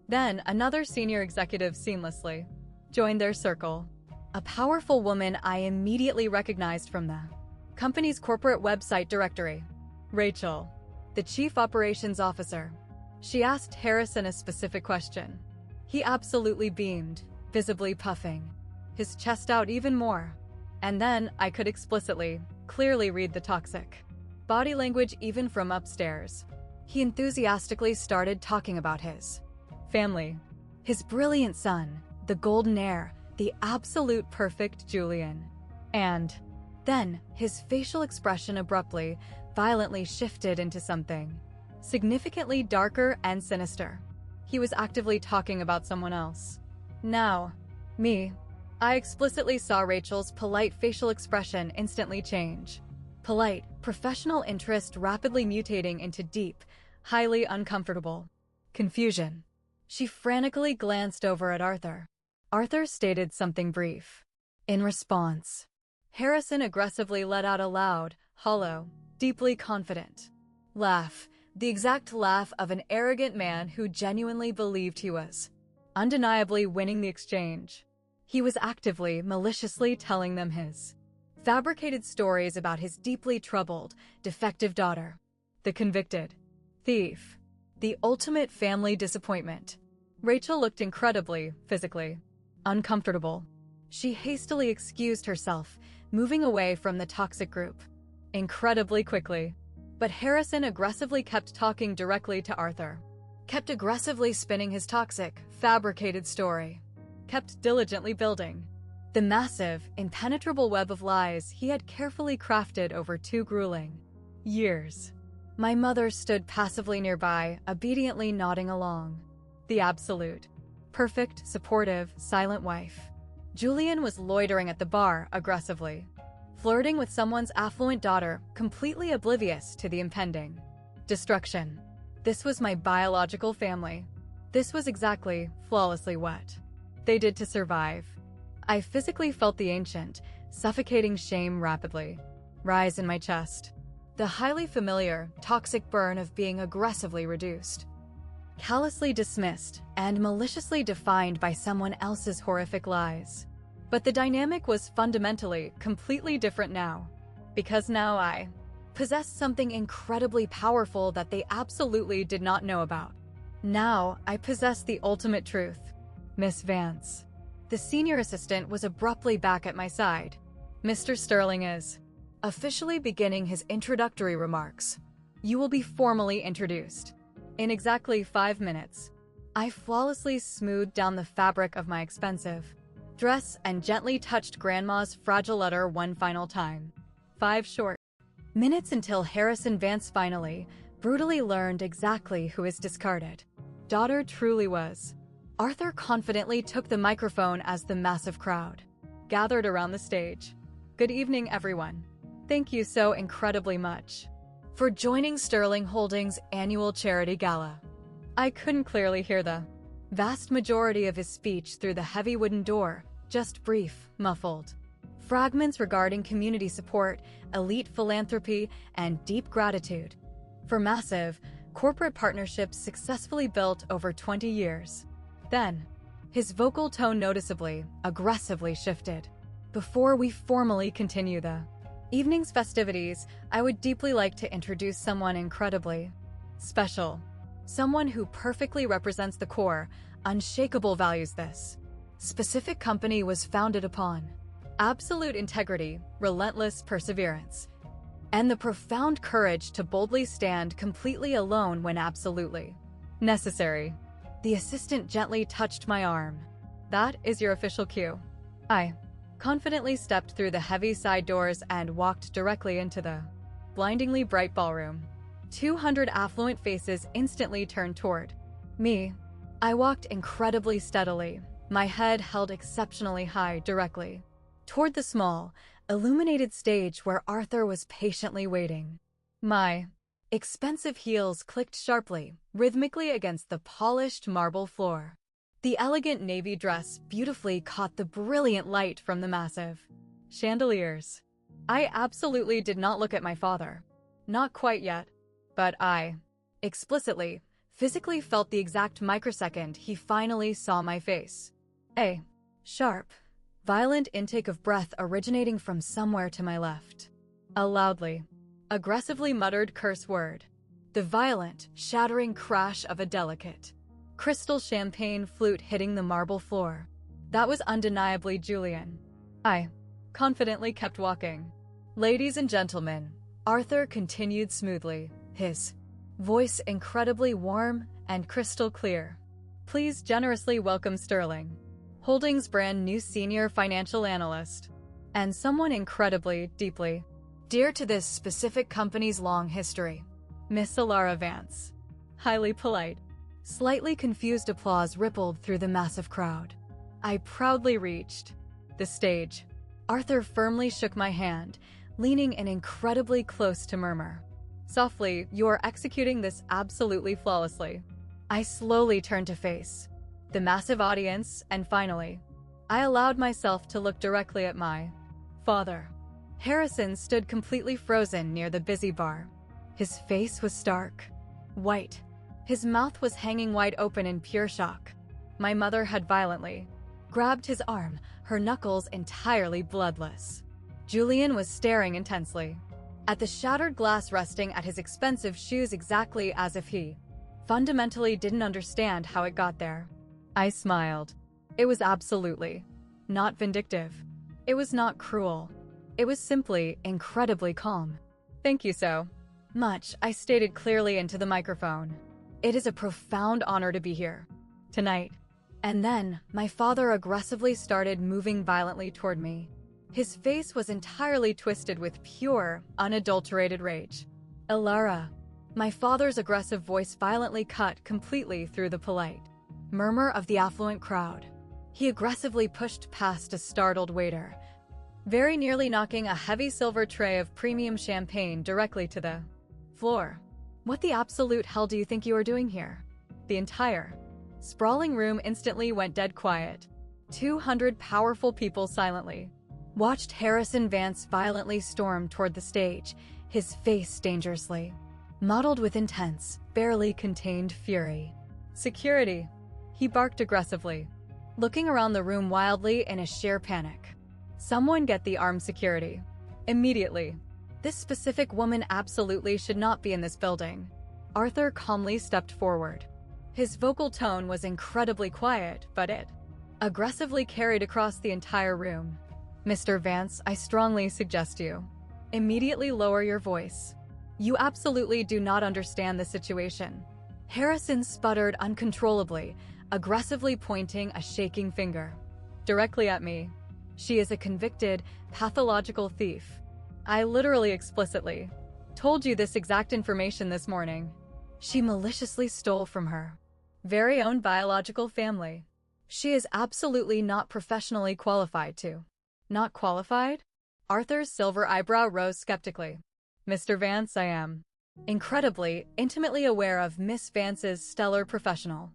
Then another senior executive seamlessly joined their circle. A powerful woman I immediately recognized from the company's corporate website directory. Rachel, the chief operations officer. She asked Harrison a specific question. He absolutely beamed, visibly puffing, his chest out even more. And then I could clearly read the toxic body language even from upstairs. He enthusiastically started talking about his family, his brilliant son, the golden heir, the absolute perfect Julian. And then his facial expression abruptly, violently shifted into something significantly darker and sinister. He was actively talking about someone else. Now, me. I explicitly saw Rachel's polite facial expression instantly change. Polite, professional interest rapidly mutating into deep, highly uncomfortable confusion. She frantically glanced over at Arthur. Arthur stated something brief. In response, Harrison aggressively let out a loud, hollow, deeply confident laugh, the exact laugh of an arrogant man who genuinely believed he was undeniably winning the exchange. He was actively, maliciously telling them his fabricated stories about his deeply troubled, defective daughter, the convicted thief, the ultimate family disappointment. Rachel looked incredibly, physically uncomfortable. She hastily excused herself, moving away from the toxic group incredibly quickly. But Harrison aggressively kept talking directly to Arthur, kept aggressively spinning his toxic, fabricated story, kept diligently building the massive, impenetrable web of lies he had carefully crafted over 2 grueling years. My mother stood passively nearby, obediently nodding along. The absolute, perfect, supportive, silent wife. Julian was loitering at the bar aggressively, flirting with someone's affluent daughter, completely oblivious to the impending destruction. This was my biological family. This was exactly, flawlessly what they did to survive. I physically felt the ancient, suffocating shame rapidly rise in my chest. The highly familiar, toxic burn of being aggressively reduced, callously dismissed, and maliciously defined by someone else's horrific lies. But the dynamic was fundamentally, completely different now. Because now I possessed something incredibly powerful that they absolutely did not know about. Now I possessed the ultimate truth. Miss Vance. The senior assistant was abruptly back at my side. Mr. Sterling is officially beginning his introductory remarks. You will be formally introduced. In exactly 5 minutes. I flawlessly smoothed down the fabric of my expensive dress and gently touched Grandma's fragile letter one final time. 5 short minutes until Harrison Vance finally, brutally learned exactly who his discarded daughter truly was. Arthur confidently took the microphone as the massive crowd gathered around the stage. Good evening, everyone. Thank you so incredibly much for joining Sterling Holdings' annual charity gala. I couldn't clearly hear the vast majority of his speech through the heavy wooden door, just brief, muffled fragments regarding community support, elite philanthropy, and deep gratitude for massive, corporate partnerships successfully built over 20 years. Then, his vocal tone noticeably, aggressively shifted. Before we formally continue the evening's festivities, I would deeply like to introduce someone incredibly special. Someone who perfectly represents the core, unshakable values this specific company was founded upon. Absolute integrity, relentless perseverance, and the profound courage to boldly stand completely alone when absolutely necessary. The assistant gently touched my arm. That is your official cue. I confidently stepped through the heavy side doors and walked directly into the blindingly bright ballroom. 200 affluent faces instantly turned toward me. I walked incredibly steadily, my head held exceptionally high directly toward the small, illuminated stage where Arthur was patiently waiting. My expensive heels clicked sharply, rhythmically against the polished marble floor. The elegant navy dress beautifully caught the brilliant light from the massive chandeliers. I absolutely did not look at my father. Not quite yet. But I, explicitly, physically felt the exact microsecond he finally saw my face. A sharp, violent intake of breath originating from somewhere to my left. A loudly, aggressively muttered curse word. The violent, shattering crash of a delicate, crystal champagne flute hitting the marble floor. That was undeniably Julian. I confidently kept walking. Ladies and gentlemen, Arthur continued smoothly, his voice incredibly warm and crystal clear. Please generously welcome Sterling, Holdings' brand new senior financial analyst, and someone incredibly, deeply dear to this specific company's long history, Miss Elara Vance. Highly polite. Slightly confused applause rippled through the massive crowd. I proudly reached the stage. Arthur firmly shook my hand, leaning in incredibly close to murmur, "Softly, you are executing this absolutely flawlessly." I slowly turned to face the massive audience, and finally, I allowed myself to look directly at my father. Harrison stood completely frozen near the busy bar. His face was stark white. His mouth was hanging wide open in pure shock. My mother had violently grabbed his arm, her knuckles entirely bloodless. Julian was staring intensely at the shattered glass resting at his expensive shoes, exactly as if he fundamentally didn't understand how it got there. I smiled. It was absolutely not vindictive. It was not cruel. It was simply incredibly calm. "Thank you so much," I stated clearly into the microphone. "It is a profound honor to be here tonight." And then, my father aggressively started moving violently toward me. His face was entirely twisted with pure, unadulterated rage. "Elara." My father's aggressive voice violently cut completely through the polite murmur of the affluent crowd. He aggressively pushed past a startled waiter, very nearly knocking a heavy silver tray of premium champagne directly to the floor. "What the absolute hell do you think you are doing here?" The entire sprawling room instantly went dead quiet. 200 powerful people silently watched Harrison Vance violently storm toward the stage, his face dangerously mottled with intense, barely contained fury. "Security!" he barked aggressively, looking around the room wildly in a sheer panic. "Someone get the armed security. Immediately. This specific woman absolutely should not be in this building." Arthur calmly stepped forward. His vocal tone was incredibly quiet, but it aggressively carried across the entire room. "Mr. Vance, I strongly suggest you immediately lower your voice. You absolutely do not understand the situation." Harrison sputtered uncontrollably, aggressively pointing a shaking finger directly at me. "She is a convicted, pathological thief. I literally explicitly told you this exact information this morning. She maliciously stole from her very own biological family. She is absolutely not professionally qualified to." "Not qualified?" Arthur's silver eyebrow rose skeptically. "Mr. Vance, I am incredibly, intimately aware of Miss Vance's stellar professional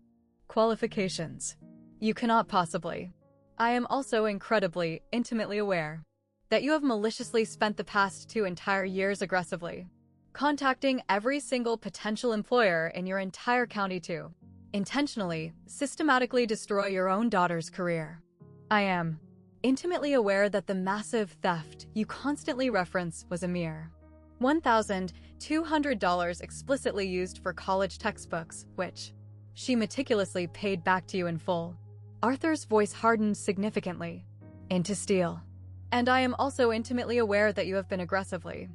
qualifications. You cannot possibly. I am also incredibly, intimately aware that you have maliciously spent the past 2 entire years aggressively contacting every single potential employer in your entire county to intentionally, systematically destroy your own daughter's career. I am intimately aware that the massive theft you constantly reference was a mere $1,200 explicitly used for college textbooks, which she meticulously paid back to you in full." Arthur's voice hardened significantly into steel. "And I am also intimately aware that you have been aggressively,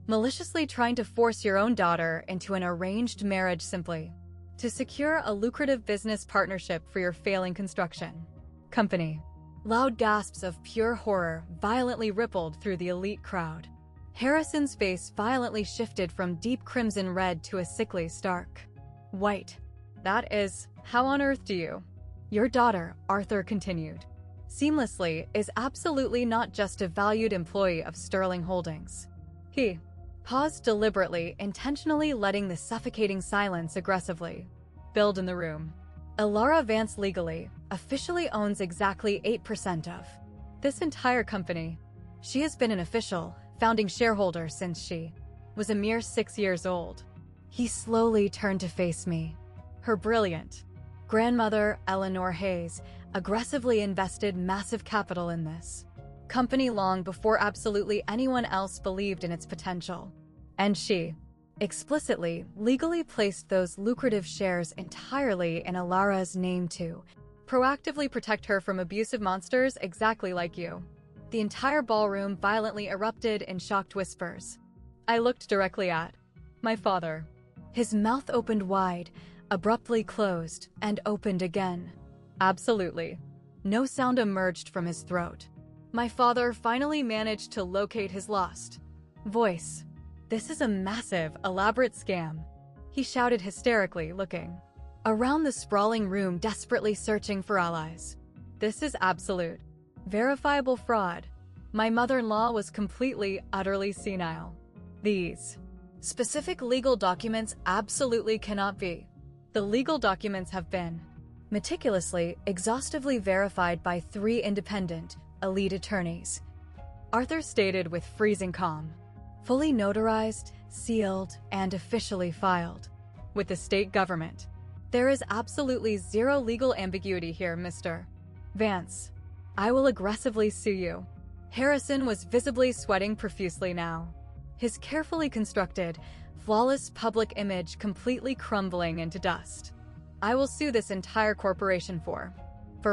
maliciously trying to force your own daughter into an arranged marriage simply to secure a lucrative business partnership for your failing construction company." Loud gasps of pure horror violently rippled through the elite crowd. Harrison's face violently shifted from deep crimson red to a sickly stark white. "That is, how on earth do you?" "Your daughter," Arthur continued seamlessly, "is absolutely not just a valued employee of Sterling Holdings." He paused deliberately, intentionally letting the suffocating silence aggressively build in the room. Elara Vance legally, officially owns exactly 8% of this entire company. She has been an official, founding shareholder since she was a mere 6 years old. He slowly turned to face me. Her brilliant grandmother, Eleanor Hayes, aggressively invested massive capital in this company long before absolutely anyone else believed in its potential. And she explicitly, legally placed those lucrative shares entirely in Elara's name to proactively protect her from abusive monsters exactly like you. The entire ballroom violently erupted in shocked whispers. I looked directly at my father. His mouth opened wide, abruptly closed, and opened again. Absolutely. No sound emerged from his throat. My father finally managed to locate his lost voice. "This is a massive, elaborate scam," he shouted hysterically, looking around the sprawling room, desperately searching for allies. "This is absolute, verifiable fraud." My mother-in-law was completely, utterly senile. "These specific legal documents absolutely cannot be." The legal documents have been meticulously, exhaustively verified by 3 independent, elite attorneys, Arthur stated with freezing calm. "Fully notarized, sealed, and officially filed with the state government. There is absolutely zero legal ambiguity here, Mr. Vance. I will aggressively sue you." Harrison was visibly sweating profusely now, his carefully constructed, flawless public image completely crumbling into dust. "I will sue this entire corporation for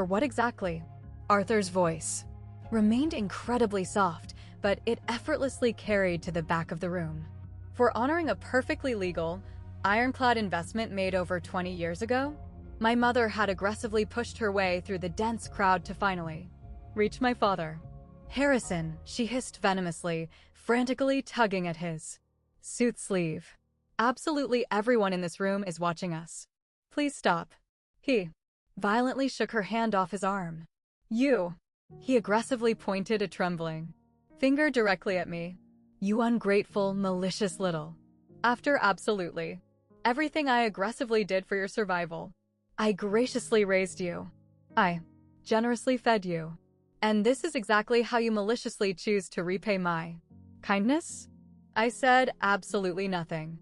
what exactly?" Arthur's voice remained incredibly soft, but it effortlessly carried to the back of the room. "For honoring a perfectly legal, ironclad investment made over 20 years ago?" My mother had aggressively pushed her way through the dense crowd to finally reach my father. "Harrison," she hissed venomously, frantically tugging at his suit sleeve. "Absolutely everyone in this room is watching us. Please stop." He violently shook her hand off his arm. "You." He aggressively pointed a trembling finger directly at me. "You ungrateful, malicious little." "After absolutely everything I aggressively did for your survival, I graciously raised you. I generously fed you. And this is exactly how you maliciously choose to repay my kindness?" I said absolutely nothing.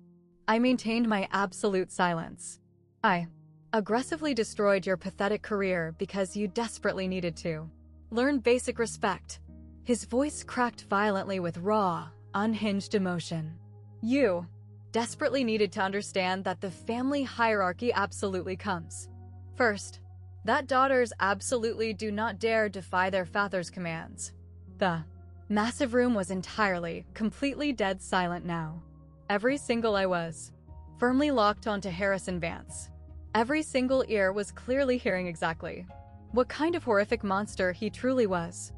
I maintained my absolute silence. "I aggressively destroyed your pathetic career because you desperately needed to learn basic respect." His voice cracked violently with raw, unhinged emotion. "You desperately needed to understand that the family hierarchy absolutely comes first. That daughters absolutely do not dare defy their father's commands." The massive room was entirely, completely dead silent now. Every single eye was firmly locked onto Harrison Vance. Every single ear was clearly hearing exactly what kind of horrific monster he truly was.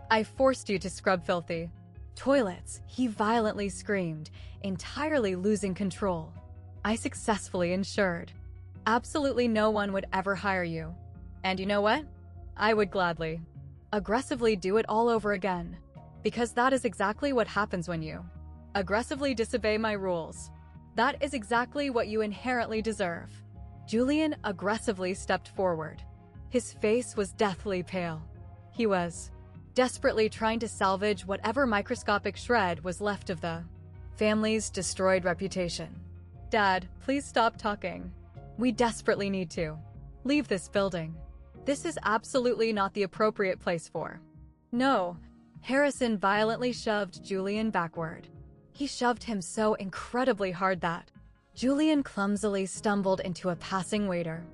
"I forced you to scrub filthy toilets," he violently screamed, entirely losing control. "I successfully ensured absolutely no one would ever hire you. And you know what? I would gladly aggressively do it all over again. Because that is exactly what happens when you aggressively disobey my rules. That is exactly what you inherently deserve." Julian aggressively stepped forward. His face was deathly pale. He was desperately trying to salvage whatever microscopic shred was left of the family's destroyed reputation. "Dad, please stop talking. We desperately need to leave this building. This is absolutely not the appropriate place for." "No." Harrison violently shoved Julian backward. He shoved him so incredibly hard that Julian clumsily stumbled into a passing waiter.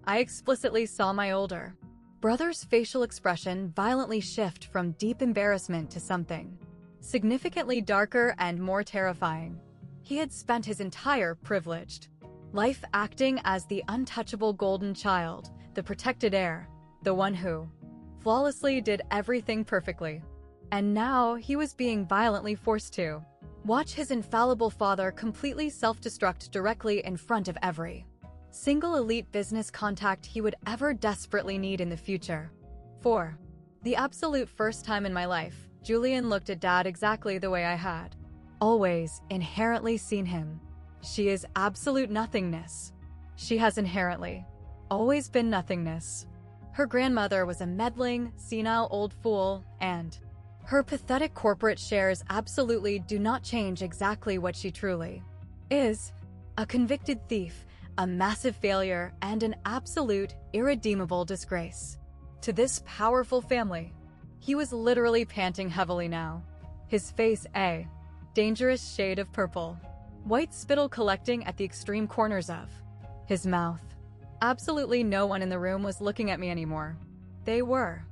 I explicitly saw my older brother's facial expression violently shift from deep embarrassment to something significantly darker and more terrifying. He had spent his entire privileged life acting as the untouchable golden child, the protected heir, the one who flawlessly did everything perfectly. And now he was being violently forced to watch his infallible father completely self-destruct directly in front of every single elite business contact he would ever desperately need in the future. For the absolute first time in my life, Julian looked at Dad exactly the way I had always inherently seen him. She is absolute nothingness. She has inherently always been nothingness. Her grandmother was a meddling, senile old fool, and her pathetic corporate shares absolutely do not change exactly what she truly is. A convicted thief, a massive failure, and an absolute, irredeemable disgrace. To this powerful family, he was literally panting heavily now. His face a dangerous shade of purple. White spittle collecting at the extreme corners of his mouth. Absolutely no one in the room was looking at me anymore. They were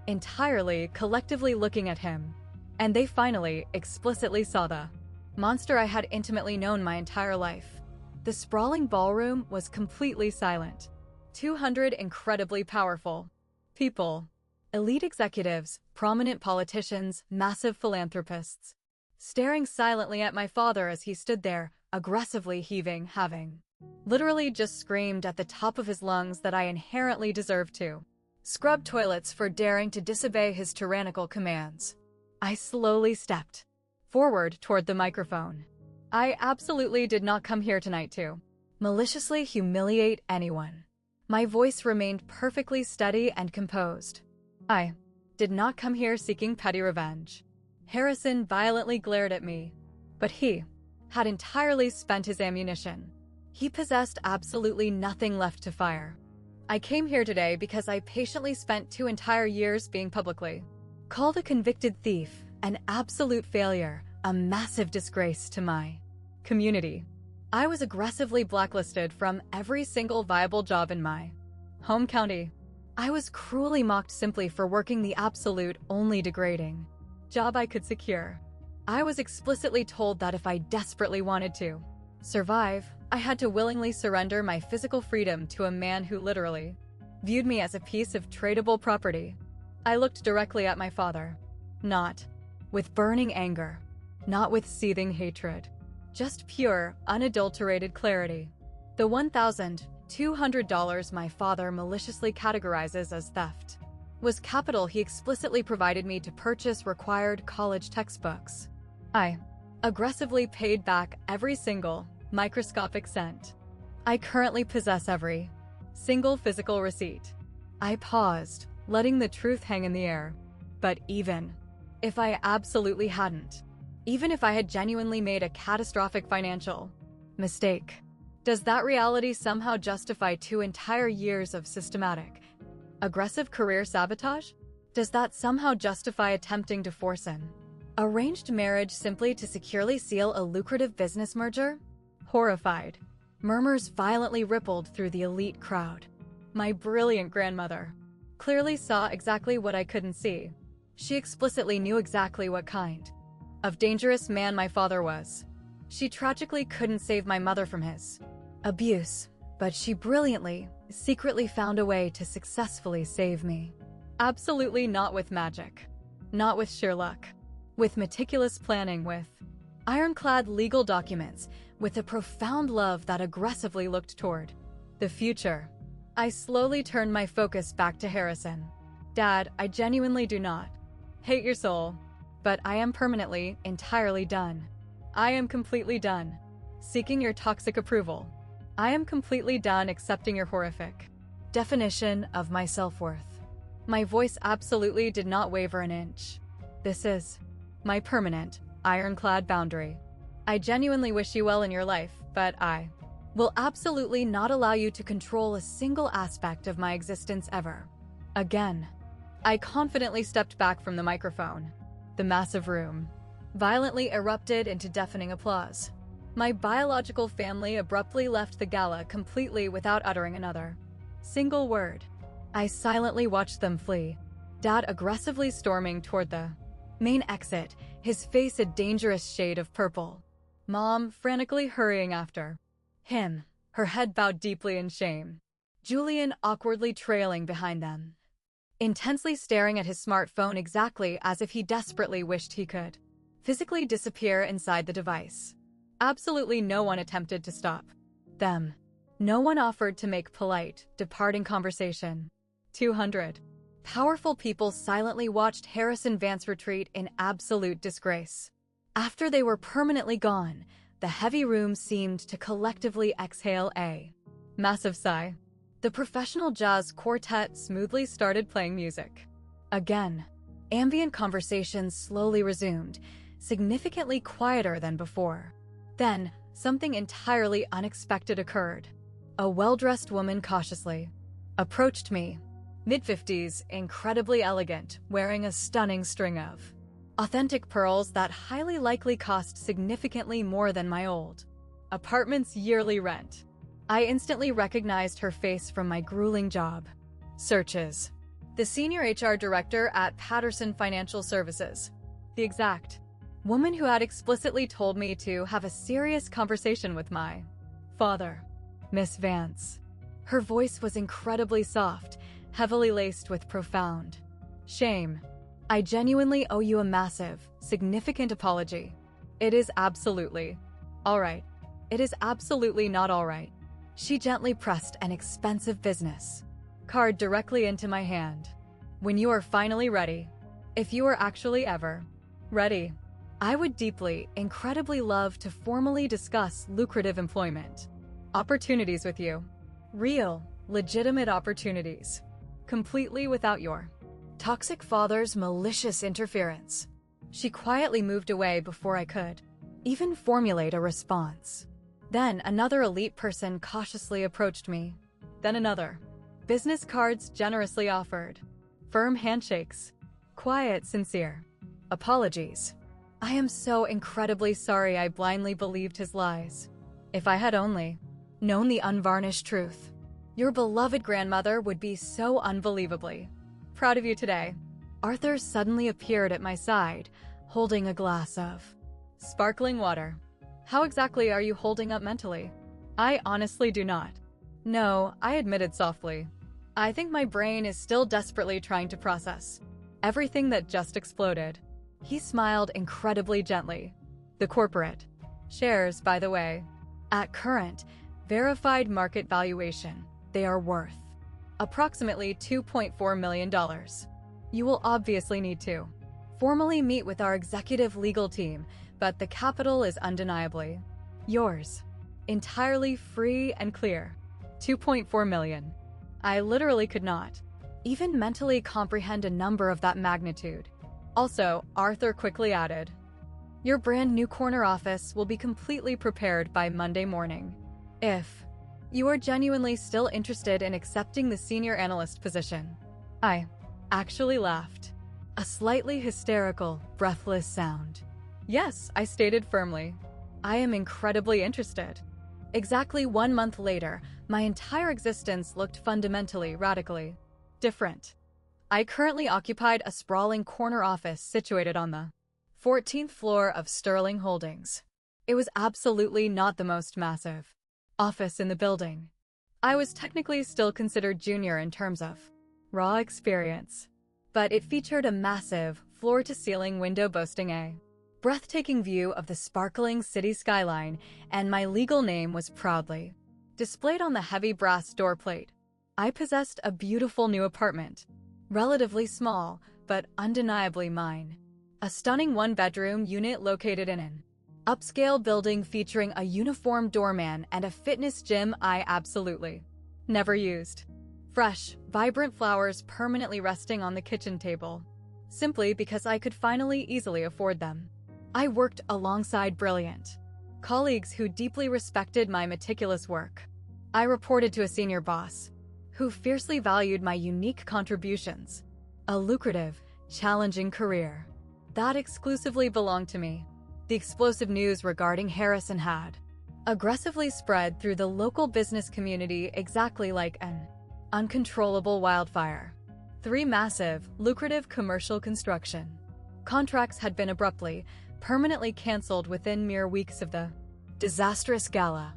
entirely, collectively looking at him. And they finally, explicitly saw the monster I had intimately known my entire life. The sprawling ballroom was completely silent. 200 incredibly powerful people. Elite executives, prominent politicians, massive philanthropists. Staring silently at my father as he stood there, aggressively heaving, having literally just screamed at the top of his lungs that I inherently deserved to scrub toilets for daring to disobey his tyrannical commands. I slowly stepped forward toward the microphone. I absolutely did not come here tonight to maliciously humiliate anyone. My voice remained perfectly steady and composed. I did not come here seeking petty revenge. Harrison violently glared at me, but he had entirely spent his ammunition. He possessed absolutely nothing left to fire. I came here today because I patiently spent 2 entire years being publicly called a convicted thief, an absolute failure, a massive disgrace to my community. I was aggressively blacklisted from every single viable job in my home county. I was cruelly mocked simply for working the absolute only degrading job I could secure. I was explicitly told that if I desperately wanted to survive, I had to willingly surrender my physical freedom to a man who literally viewed me as a piece of tradable property. I looked directly at my father. Not with burning anger, not with seething hatred, just pure, unadulterated clarity. The $1,200 my father maliciously categorizes as theft was capital he explicitly provided me to purchase required college textbooks. I aggressively paid back every single microscopic cent. I currently possess every single physical receipt. I paused, letting the truth hang in the air. But even if I absolutely hadn't, even if I had genuinely made a catastrophic financial mistake, does that reality somehow justify 2 entire years of systematic, aggressive career sabotage? Does that somehow justify attempting to force an arranged marriage simply to securely seal a lucrative business merger? Horrified, murmurs violently rippled through the elite crowd. My brilliant grandmother clearly saw exactly what I couldn't see. She explicitly knew exactly what kind of dangerous man my father was. She tragically couldn't save my mother from his abuse, but she brilliantly, secretly found a way to successfully save me. Absolutely not with magic. Not with sheer luck. With meticulous planning, with ironclad legal documents, with a profound love that aggressively looked toward the future. I slowly turned my focus back to Harrison. Dad, I genuinely do not hate your soul, but I am permanently, entirely done. I am completely done seeking your toxic approval. I am completely done accepting your horrific definition of my self-worth. My voice absolutely did not waver an inch. This is my permanent, ironclad boundary. I genuinely wish you well in your life, but I will absolutely not allow you to control a single aspect of my existence ever again. I confidently stepped back from the microphone. The massive room violently erupted into deafening applause. My biological family abruptly left the gala completely without uttering another single word. I silently watched them flee, Dad aggressively storming toward the main exit, his face a dangerous shade of purple. Mom frantically hurrying after him, her head bowed deeply in shame. Julian awkwardly trailing behind them, intensely staring at his smartphone exactly as if he desperately wished he could physically disappear inside the device. Absolutely no one attempted to stop them. No one offered to make polite, departing conversation. 200 powerful people silently watched Harrison Vance retreat in absolute disgrace. After they were permanently gone, the heavy room seemed to collectively exhale a massive sigh. The professional jazz quartet smoothly started playing music. Again, ambient conversations slowly resumed, significantly quieter than before. Then, something entirely unexpected occurred. A well-dressed woman cautiously approached me, mid-50s, incredibly elegant, wearing a stunning string of authentic pearls that highly likely cost significantly more than my old apartment's yearly rent. I instantly recognized her face from my grueling job searches. The senior HR director at Patterson Financial Services. The exact woman who had explicitly told me to have a serious conversation with my father. Miss Vance. Her voice was incredibly soft, heavily laced with profound shame. I genuinely owe you a massive, significant apology. It is absolutely all right. It is absolutely not all right. She gently pressed an expensive business card directly into my hand. When you are finally ready, if you are actually ever ready, I would deeply, incredibly love to formally discuss lucrative employment opportunities with you. Real, legitimate opportunities. Completely without your toxic father's malicious interference. She quietly moved away before I could even formulate a response. Then another elite person cautiously approached me. Then another. Business cards generously offered. Firm handshakes. Quiet, sincere apologies. I am so incredibly sorry I blindly believed his lies. If I had only known the unvarnished truth. Your beloved grandmother would be so unbelievably proud of you today. Arthur suddenly appeared at my side, holding a glass of sparkling water. How exactly are you holding up mentally? I honestly do not. No, I admitted softly. I think my brain is still desperately trying to process everything that just exploded. He smiled incredibly gently. The corporate shares, by the way, at current, verified market valuation, they are worth approximately $2.4 million. You will obviously need to formally meet with our executive legal team, but the capital is undeniably yours. Entirely free and clear. $2.4 million. I literally could not even mentally comprehend a number of that magnitude. Also, Arthur quickly added, your brand new corner office will be completely prepared by Monday morning. If you are genuinely still interested in accepting the senior analyst position. I actually laughed. A slightly hysterical, breathless sound. Yes, I stated firmly. I am incredibly interested. Exactly 1 month later, my entire existence looked fundamentally, radically different. I currently occupied a sprawling corner office situated on the 14th floor of Sterling Holdings. It was absolutely not the most massive office in the building. I was technically still considered junior in terms of raw experience, but it featured a massive, floor-to-ceiling window boasting a breathtaking view of the sparkling city skyline, and my legal name was proudly displayed on the heavy brass door plate. I possessed a beautiful new apartment, relatively small, but undeniably mine. A stunning one-bedroom unit located in an upscale building featuring a uniformed doorman and a fitness gym I absolutely never used. Fresh, vibrant flowers permanently resting on the kitchen table, simply because I could finally easily afford them. I worked alongside brilliant colleagues who deeply respected my meticulous work. I reported to a senior boss, who fiercely valued my unique contributions. A lucrative, challenging career that exclusively belonged to me. The explosive news regarding Harrison had aggressively spread through the local business community exactly like an uncontrollable wildfire. 3 massive, lucrative commercial construction contracts had been abruptly, permanently canceled within mere weeks of the disastrous gala.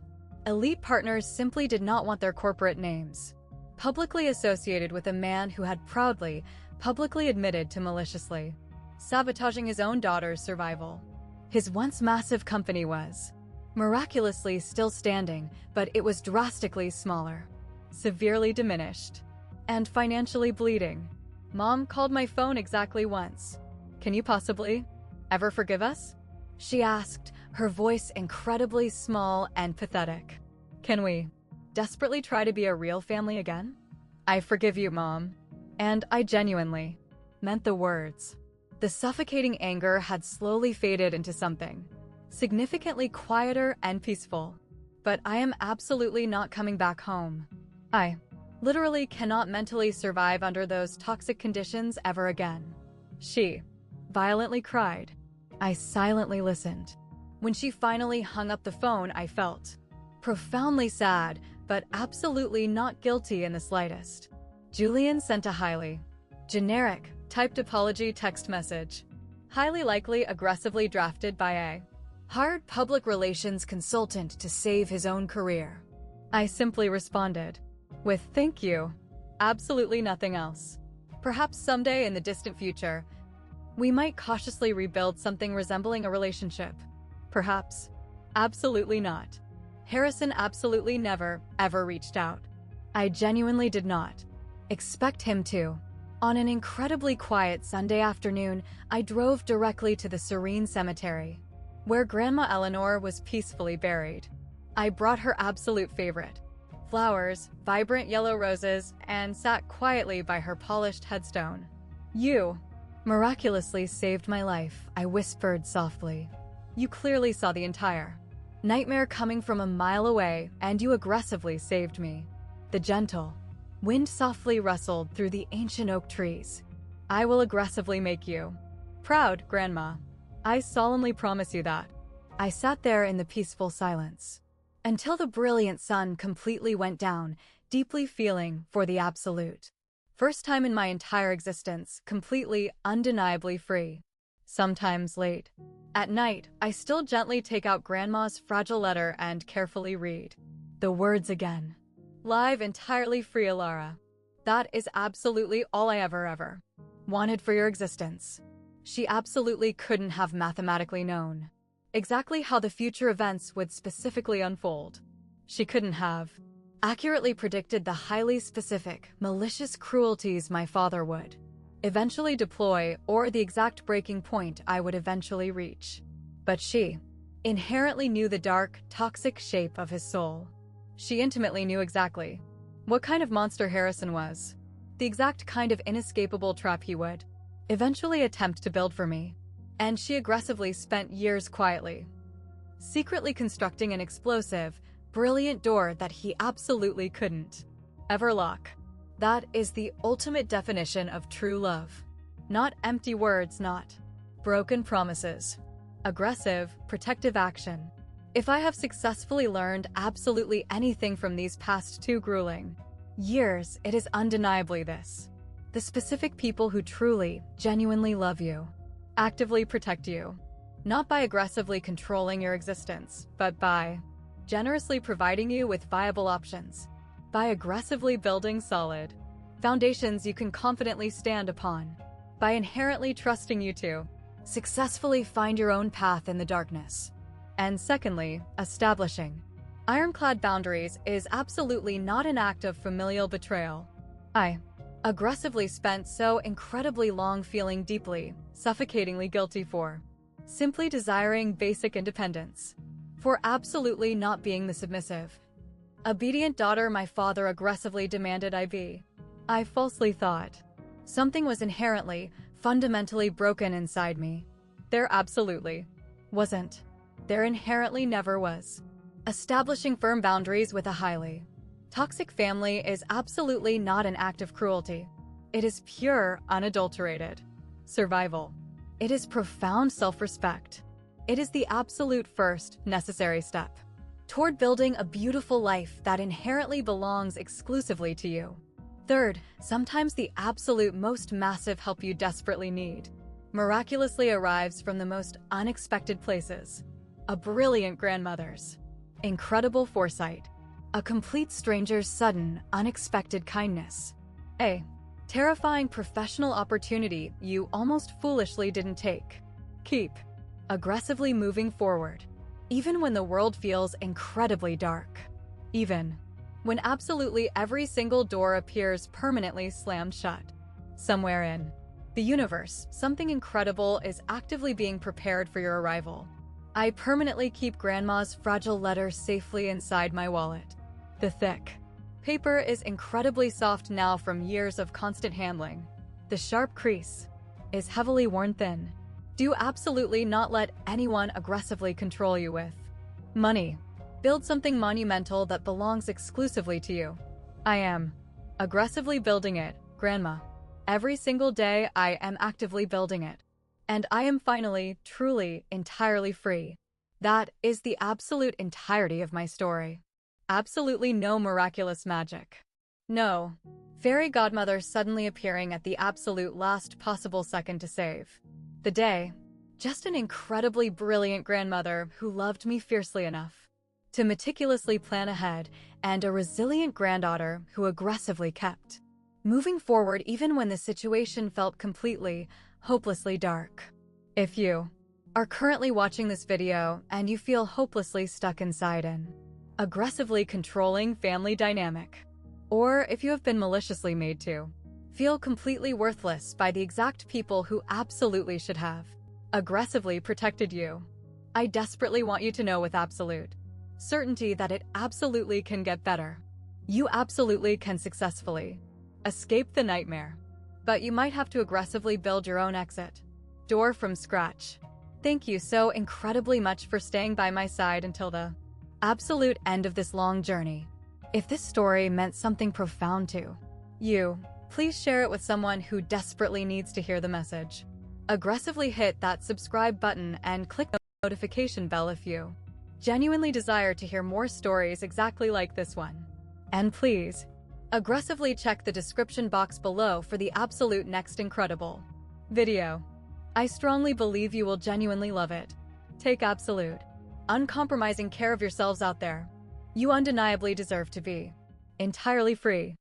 Elite partners simply did not want their corporate names publicly associated with a man who had proudly, publicly admitted to maliciously sabotaging his own daughter's survival. His once massive company was miraculously still standing, but it was drastically smaller, severely diminished, and financially bleeding. Mom called my phone exactly once. Can you possibly ever forgive us? She asked, her voice incredibly small and pathetic. Can we desperately try to be a real family again? I forgive you, Mom. And I genuinely meant the words. The suffocating anger had slowly faded into something significantly quieter and peaceful. But I am absolutely not coming back home. I literally cannot mentally survive under those toxic conditions ever again. She violently cried. I silently listened. When she finally hung up the phone, I felt profoundly sad, but absolutely not guilty in the slightest. Julian sent a highly generic, typed apology text message, highly likely aggressively drafted by a hired public relations consultant to save his own career. I simply responded with thank you. Absolutely nothing else. Perhaps someday in the distant future, we might cautiously rebuild something resembling a relationship. Perhaps. Absolutely not. Harrison absolutely never, ever reached out. I genuinely did not expect him to. On an incredibly quiet Sunday afternoon, I drove directly to the serene cemetery, where Grandma Eleanor was peacefully buried. I brought her absolute favorite, flowers, vibrant yellow roses, and sat quietly by her polished headstone. You miraculously saved my life, I whispered softly. You clearly saw the entire nightmare coming from a mile away, and you aggressively saved me. The gentle wind softly rustled through the ancient oak trees. I will aggressively make you proud, Grandma. I solemnly promise you that. I sat there in the peaceful silence until the brilliant sun completely went down, deeply feeling for the absolute first time in my entire existence, completely, undeniably free. Sometimes late at night, I still gently take out Grandma's fragile letter and carefully read the words again. Live entirely free, Elara. That is absolutely all I ever wanted for your existence. She absolutely couldn't have mathematically known exactly how the future events would specifically unfold. She couldn't have accurately predicted the highly specific, malicious cruelties my father would eventually deploy or the exact breaking point I would eventually reach. But she inherently knew the dark, toxic shape of his soul. She intimately knew exactly what kind of monster Harrison was, the exact kind of inescapable trap he would eventually attempt to build for me. And she aggressively spent years quietly, secretly constructing an explosive, brilliant door that he absolutely couldn't ever lock. That is the ultimate definition of true love. Not empty words, not broken promises. Aggressive, protective action. If I have successfully learned absolutely anything from these past 2 grueling years, it is undeniably this. The specific people who truly, genuinely love you, actively protect you, not by aggressively controlling your existence, but by generously providing you with viable options, by aggressively building solid foundations you can confidently stand upon, by inherently trusting you to successfully find your own path in the darkness. And secondly, establishing ironclad boundaries is absolutely not an act of familial betrayal. I aggressively spent so incredibly long feeling deeply, suffocatingly guilty for simply desiring basic independence, for absolutely not being the submissive, obedient daughter my father aggressively demanded I be. I falsely thought something was inherently, fundamentally broken inside me. There absolutely wasn't. There inherently never was. Establishing firm boundaries with a highly toxic family is absolutely not an act of cruelty. It is pure, unadulterated survival. It is profound self-respect. It is the absolute first necessary step toward building a beautiful life that inherently belongs exclusively to you. Third, sometimes the absolute most massive help you desperately need miraculously arrives from the most unexpected places. A brilliant grandmother's incredible foresight. A complete stranger's sudden, unexpected kindness. A terrifying professional opportunity you almost foolishly didn't take. Keep aggressively moving forward, even when the world feels incredibly dark. Even when absolutely every single door appears permanently slammed shut. Somewhere in the universe, something incredible is actively being prepared for your arrival. I permanently keep Grandma's fragile letter safely inside my wallet. The thick paper is incredibly soft now from years of constant handling. The sharp crease is heavily worn thin. Do absolutely not let anyone aggressively control you with money. Build something monumental that belongs exclusively to you. I am aggressively building it, Grandma. Every single day I am actively building it. And I am finally, truly, entirely free. That is the absolute entirety of my story. Absolutely no miraculous magic. No fairy godmother suddenly appearing at the absolute last possible second to save the day. Just an incredibly brilliant grandmother who loved me fiercely enough to meticulously plan ahead, and a resilient granddaughter who aggressively kept moving forward even when the situation felt completely, hopelessly dark. If you are currently watching this video and you feel hopelessly stuck inside an aggressively controlling family dynamic, or if you have been maliciously made to feel completely worthless by the exact people who absolutely should have aggressively protected you, I desperately want you to know with absolute certainty that it absolutely can get better. You absolutely can successfully escape the nightmare, but you might have to aggressively build your own exit door from scratch. Thank you so incredibly much for staying by my side until the absolute end of this long journey. If this story meant something profound to you, please share it with someone who desperately needs to hear the message. Aggressively hit that subscribe button and click the notification bell if you genuinely desire to hear more stories exactly like this one. And please, aggressively check the description box below for the absolute next incredible video. I strongly believe you will genuinely love it. Take absolute, uncompromising care of yourselves out there. You undeniably deserve to be entirely free.